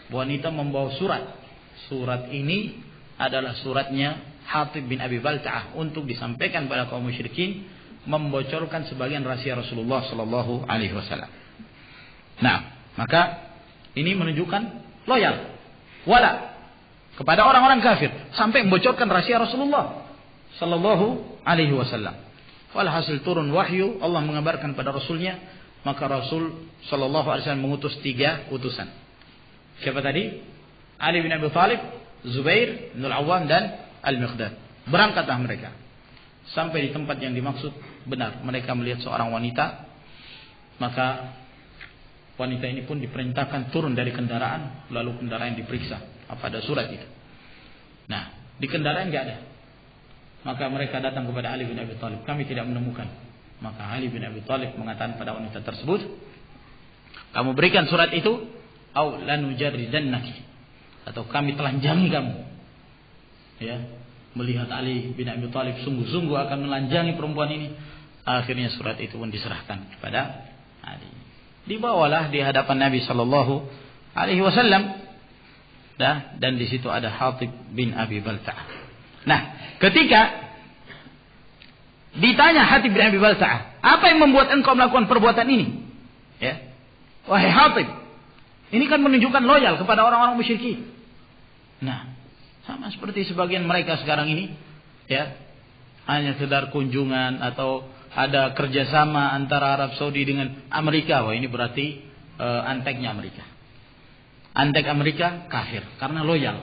A: Wanita membawa surat. Surat ini adalah suratnya Hatib bin Abi Balta'ah untuk disampaikan pada kaum musyrikin, membocorkan sebagian rahasia Rasulullah sallallahu alaihi wasallam. Nah, maka ini menunjukkan loyal, wala kepada orang-orang kafir sampai membocorkan rahasia Rasulullah sallallahu alaihi wasallam. Walhasil turun wahyu, Allah mengabarkan pada Rasulnya. Maka Rasul sallallahu alaihi wasallam mengutus 3 utusan. Siapa tadi? Ali bin Abi Thalib, Zubair bin Al-Awwam dan Al-Miqdad. Berangkatlah mereka. Sampai di tempat yang dimaksud, benar mereka melihat seorang wanita. Maka wanita ini pun diperintahkan turun dari kendaraan, lalu kendaraan diperiksa apa ada surat itu. Nah, di kendaraan enggak ada. Maka mereka datang kepada Ali bin Abi Thalib, kami tidak menemukan. Maka Ali bin Abi Thalib mengatakan pada wanita tersebut, kamu berikan surat itu, au lanujarridannaki, atau kami telanjangi kamu. Ya, melihat Ali bin Abi Thalib sungguh-sungguh akan melanjangi perempuan ini, akhirnya surat itu pun diserahkan kepada Ali. Dibawalah di hadapan Nabi sallallahu alaihi wasallam. Dan di situ ada Hatib bin Abi Balta'ah. Nah, ketika ditanya Hatib bin Abi Balta'ah, apa yang membuat engkau melakukan perbuatan ini? Ya. Wahai Hatib, ini kan menunjukkan loyal kepada orang-orang musyrikin. Nah, sama seperti sebagian mereka sekarang ini, ya, hanya sekedar kunjungan atau ada kerjasama antara Arab Saudi dengan Amerika. Wah, ini berarti anteknya Amerika. Antek Amerika kafir karena loyal.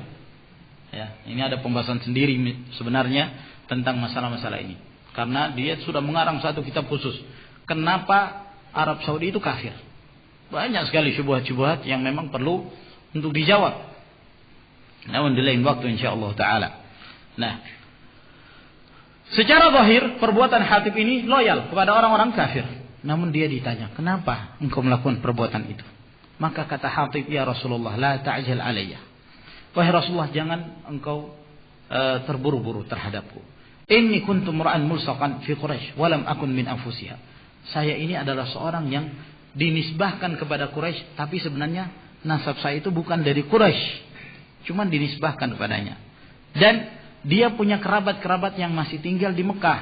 A: Ya, ini ada pembahasan sendiri sebenarnya tentang masalah-masalah ini. Karena dia sudah mengarang satu kitab khusus. Kenapa Arab Saudi itu kafir? Banyak sekali syubhat-syubhat yang memang perlu untuk dijawab. Namun di lain waktu insyaallah taala. Nah, secara zahir perbuatan Hatib ini loyal kepada orang-orang kafir. Namun dia ditanya, "Kenapa engkau melakukan perbuatan itu?" Maka kata Hatib, "Ya Rasulullah, la ta'jal alayya." Wahai Rasulullah, jangan engkau terburu-buru terhadapku. Inni kuntu mur'an mulsaqan fi Quraisy wa lam akun min anfusiha. Saya ini adalah seorang yang dinisbahkan kepada Quraisy, tapi sebenarnya nasab saya itu bukan dari Quraisy, cuma dinisbahkan kepadanya. Dan dia punya kerabat-kerabat yang masih tinggal di Mekah.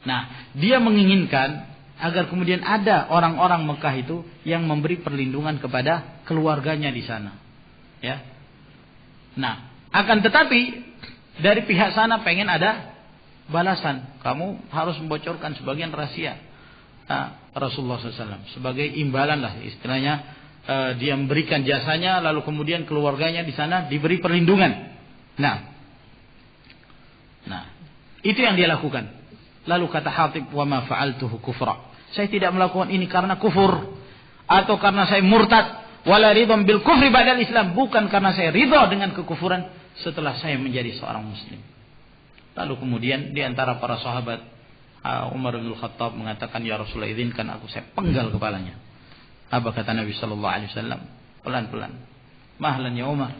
A: Nah, dia menginginkan agar kemudian ada orang-orang Mekah itu yang memberi perlindungan kepada keluarganya di sana. Ya. Nah, akan tetapi dari pihak sana pengen ada balasan. Kamu harus membocorkan sebagian rahasia Rasulullah SAW sebagai imbalan lah istilahnya. Dia memberikan jasanya, lalu kemudian keluarganya di sana diberi perlindungan. Nah, itu yang dia lakukan. Lalu kata Hatib, wa ma fa'altuhu kufra. Saya tidak melakukan ini karena kufur atau karena saya murtad, wala ridham bil kufri ba'dal Islam, bukan karena saya ridha dengan kekufuran setelah saya menjadi seorang muslim. Lalu kemudian di antara para sahabat Umar bin Khattab mengatakan, "Ya Rasulullah, izinkan aku saya penggal kepalanya." Apa kata Nabi sallallahu alaihi wasallam? Pelan-pelan. Mahlan ya Umar.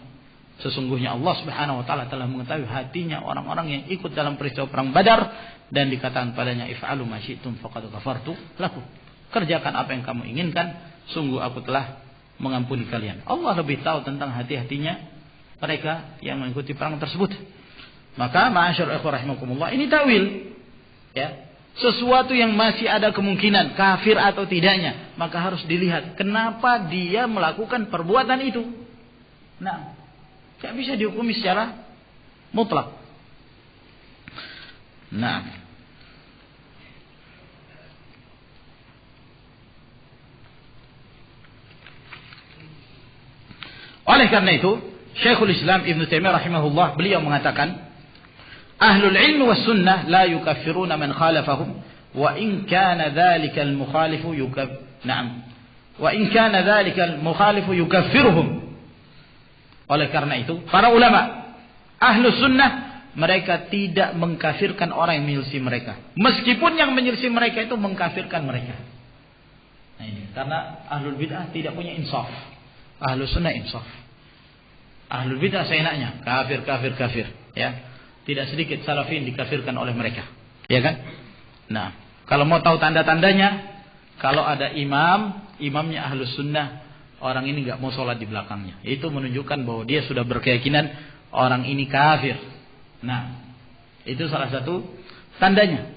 A: Sesungguhnya Allah Subhanahu wa taala telah mengetahui hatinya orang-orang yang ikut dalam peristiwa perang Badar dan dikatakan padanya, "If'alu ma syi'tum faqad ghafartu lakum." Kerjakan apa yang kamu inginkan, sungguh aku telah mengampuni kalian. Allah lebih tahu tentang hati-hatinya mereka yang mengikuti perang tersebut. Maka ma'asyar ikhwah rahimakumullah, ini takwil. Ya. Sesuatu yang masih ada kemungkinan kafir atau tidaknya, maka harus dilihat kenapa dia melakukan perbuatan itu. Nah, tidak bisa dihukumi secara mutlak. Nah, oleh karena itu Syekhul Islam Ibn Taimiyah rahimahullah beliau mengatakan, Ahlul ilmi was sunnah la yukaffiruna man khalafahum wa in kana dhalika al-mukhalifu yukaffiruhum. Oleh karena itu, para ulama Ahlus sunnah mereka tidak mengkafirkan orang yang menyelisih mereka, meskipun yang menyelisih mereka itu mengkafirkan mereka. Nah, ini karena Ahlul bid'ah tidak punya insaf. Ahlus sunnah insaf. Ahlul bid'ah seenaknya kafir, ya. Tidak sedikit salafin dikafirkan oleh mereka, ya kan? Nah, kalau mau tahu tanda-tandanya, kalau ada imamnya Ahlus sunnah, orang ini nggak mau sholat di belakangnya, itu menunjukkan bahwa dia sudah berkeyakinan orang ini kafir. Nah, itu salah satu tandanya.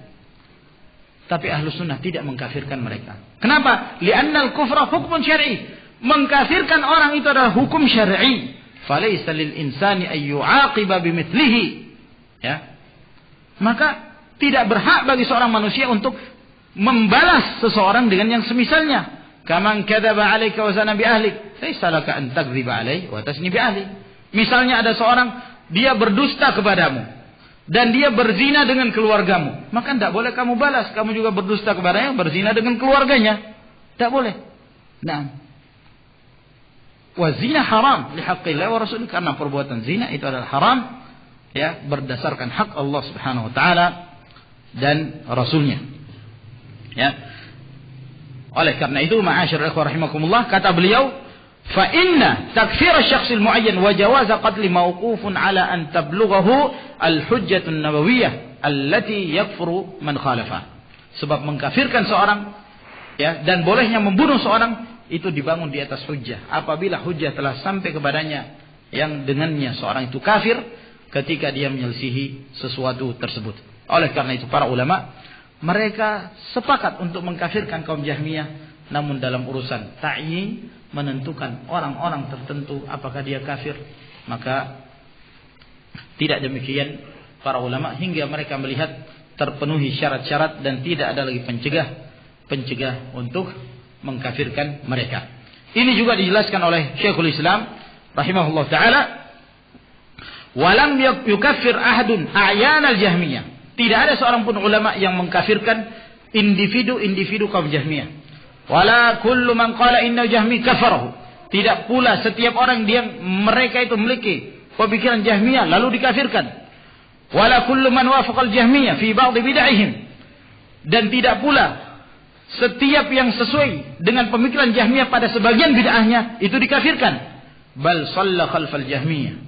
A: Tapi Ahlus sunnah tidak mengkafirkan mereka. Kenapa? Li'annal kufra hukmun syar'i. Mengkafirkan orang itu adalah hukum syar'i. Falaysa lil insani ay yu'aqiba bimithlihi. Ya. Maka tidak berhak bagi seorang manusia untuk membalas seseorang dengan yang semisalnya. Kaman kadzaba 'alaika wa zana bi ahlik, laysa laka an takdziba 'alaihi wa tasni bi ahli. Misalnya ada seorang dia berdusta kepadamu dan dia berzina dengan keluargamu, maka tidak boleh kamu balas, kamu juga berdusta kepadanya, berzina dengan keluarganya. Tidak boleh. Nah, wa zina haram li haqqillah wa rasulih, karena perbuatan zina itu adalah haram, ya, berdasarkan hak Allah Subhanahu wa taala dan rasulnya. Ya. Oleh karena itu, ma'asyiral ikhwah rahimakumullah, kata beliau, fa inna takfir asy-syakhs al-mu'ayyan wa jawaz qatl mawqufun ala an tablughahu al-hujjah an-nabawiyyah allati yakfuru man khalafa. Sebab mengkafirkan seorang, ya, dan bolehnya membunuh seorang itu dibangun di atas hujjah. Apabila hujjah telah sampai kepadanya yang dengannya seorang itu kafir ketika dia menyelisihi sesuatu tersebut. Oleh karena itu para ulama mereka sepakat untuk mengkafirkan kaum Jahmiyah, namun dalam urusan ta'yin, menentukan orang-orang tertentu apakah dia kafir, maka tidak demikian para ulama hingga mereka melihat terpenuhi syarat-syarat dan tidak ada lagi pencegah untuk mengkafirkan mereka. Ini juga dijelaskan oleh Syekhul Islam rahimahullah taala, walam yukaffir ahadun a'yan al-Jahmiyah. Tidak ada seorang pun ulama yang mengkafirkan individu-individu kaum Jahmiyah. Wala kullu man qala inna Jahmi kafarahu. Tidak pula setiap orang yang mereka itu memiliki pemikiran Jahmiyah lalu dikafirkan. Wala kullu man wafaqal Jahmiyah fi ba'd bid'ahim. Dan tidak pula setiap yang sesuai dengan pemikiran Jahmiyah pada sebagian bid'ahnya itu dikafirkan. Bal shalla khalfal Jahmiyah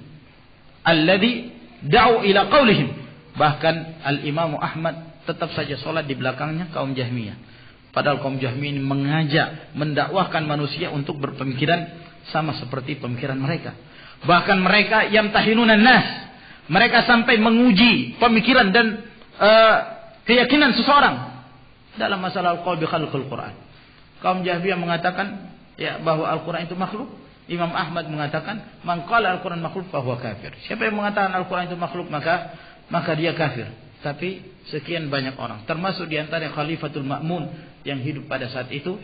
A: alladhi da'u ila qaulihim. Bahkan Al-Imam Ahmad tetap saja sholat di belakangnya kaum Jahmiyah. Padahal kaum Jahmiyah ini mengajak, mendakwahkan manusia untuk berpemikiran sama seperti pemikiran mereka. Bahkan mereka yamtahinunan nas, mereka sampai menguji pemikiran dan keyakinan seseorang dalam masalah al-qaul bi khalqil Quran. Kaum Jahmiyah mengatakan ya bahwa Al-Quran itu makhluk. Imam Ahmad mengatakan man qala Al-Quran makhluk fa huwa kafir. Siapa yang mengatakan Al-Quran itu makhluk maka dia kafir. Tapi sekian banyak orang, termasuk di antara Khalifatul Ma'mun yang hidup pada saat itu,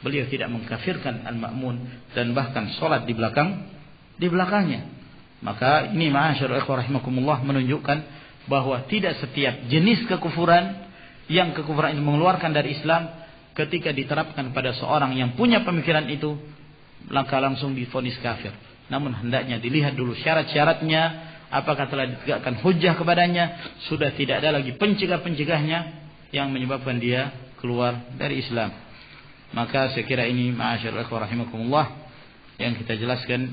A: beliau tidak mengkafirkan Al-Ma'mun dan bahkan sholat di belakangnya. Maka ini ma'asyarul ikhwah rahimakumullah menunjukkan bahwa tidak setiap jenis kekufuran yang kekufuran itu mengeluarkan dari Islam ketika diterapkan pada seorang yang punya pemikiran itu maka langsung divonis kafir. Namun hendaknya dilihat dulu syarat-syaratnya, apakah telah ditegakkan hujjah kepadanya, sudah tidak ada lagi pencegah-pencegahnya yang menyebabkan dia keluar dari Islam. Maka saya kira ini ma'asyarul ikhwah rahimakumullah yang kita jelaskan,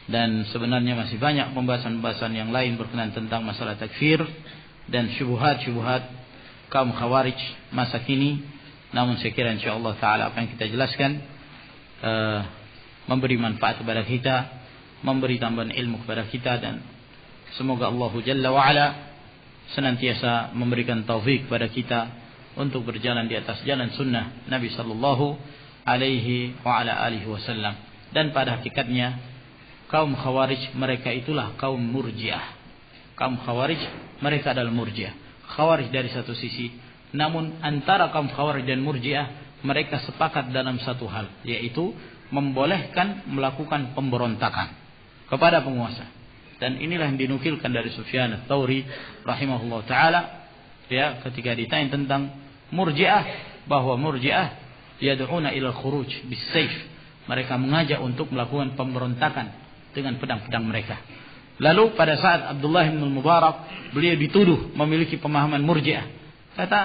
A: dan sebenarnya masih banyak pembahasan-pembahasan yang lain berkenaan tentang masalah takfir dan syubhat-syubhat kaum khawarij masa kini. Namun saya kira insyaallah taala apa yang kita jelaskan memberi manfaat kepada kita, memberi tambahan ilmu kepada kita, dan semoga Allah Jalla wa'ala senantiasa memberikan taufik kepada kita untuk berjalan di atas jalan sunnah Nabi sallallahu alaihi wa ala alihi wasallam. Dan pada hakikatnya kaum khawarij mereka itulah kaum murjiah. Kaum khawarij mereka adalah murjiah. Khawarij dari satu sisi, namun antara kaum khawarij dan murjiah mereka sepakat dalam satu hal, yaitu membolehkan melakukan pemberontakan kepada penguasa. Dan inilah yang dinukilkan dari Sufyan ats-Tsauri rahimahullah taala, ya, ketika ditanya tentang Murji'ah, bahwa Murji'ah yad'una ila al-khuruj bis-sayf. Mereka mengajak untuk melakukan pemberontakan dengan pedang-pedang mereka. Lalu pada saat Abdullah bin Mubarak beliau dituduh memiliki pemahaman Murji'ah. Kata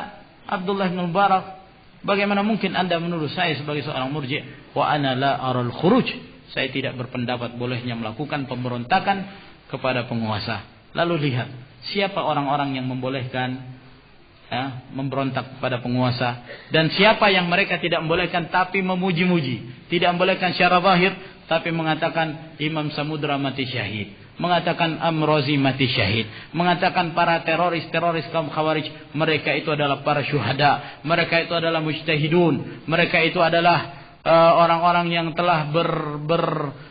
A: Abdullah bin Mubarak, bagaimana mungkin Anda menuduh saya sebagai seorang Murji'? Wa ana la aral khuruj. Saya tidak berpendapat bolehnya melakukan pemberontakan kepada penguasa. Lalu lihat siapa orang-orang yang membolehkan memberontak kepada penguasa, dan siapa yang mereka tidak membolehkan tapi memuji-muji, tidak membolehkan secara zahir tapi mengatakan Imam Samudra mati syahid, mengatakan Amrozi mati syahid, mengatakan para teroris kaum khawarij mereka itu adalah para syuhada, mereka itu adalah mujtahidun, mereka itu adalah orang-orang yang telah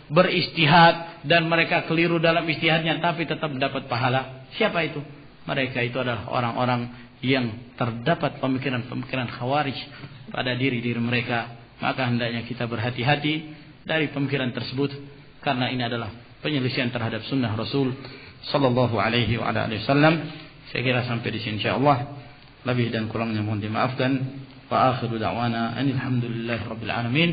A: beristihad dan mereka keliru dalam istihadnya tapi tetap mendapat pahala. Siapa itu? Mereka itu adalah orang-orang yang terdapat pemikiran-pemikiran khawarij pada diri mereka. Maka hendaknya kita berhati-hati dari pemikiran tersebut, karena ini adalah penyelisihan terhadap sunnah Rasul sallallahu alaihi wa alihi wasallam. Saya kira sampai di sini insyaallah. Lebih dan kurangnya mohon dimaafkan. Wa akhiru da'wana alhamdulillahi rabbil alamin.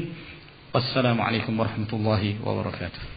A: Wassalamu alaikum warahmatullahi wabarakatuh.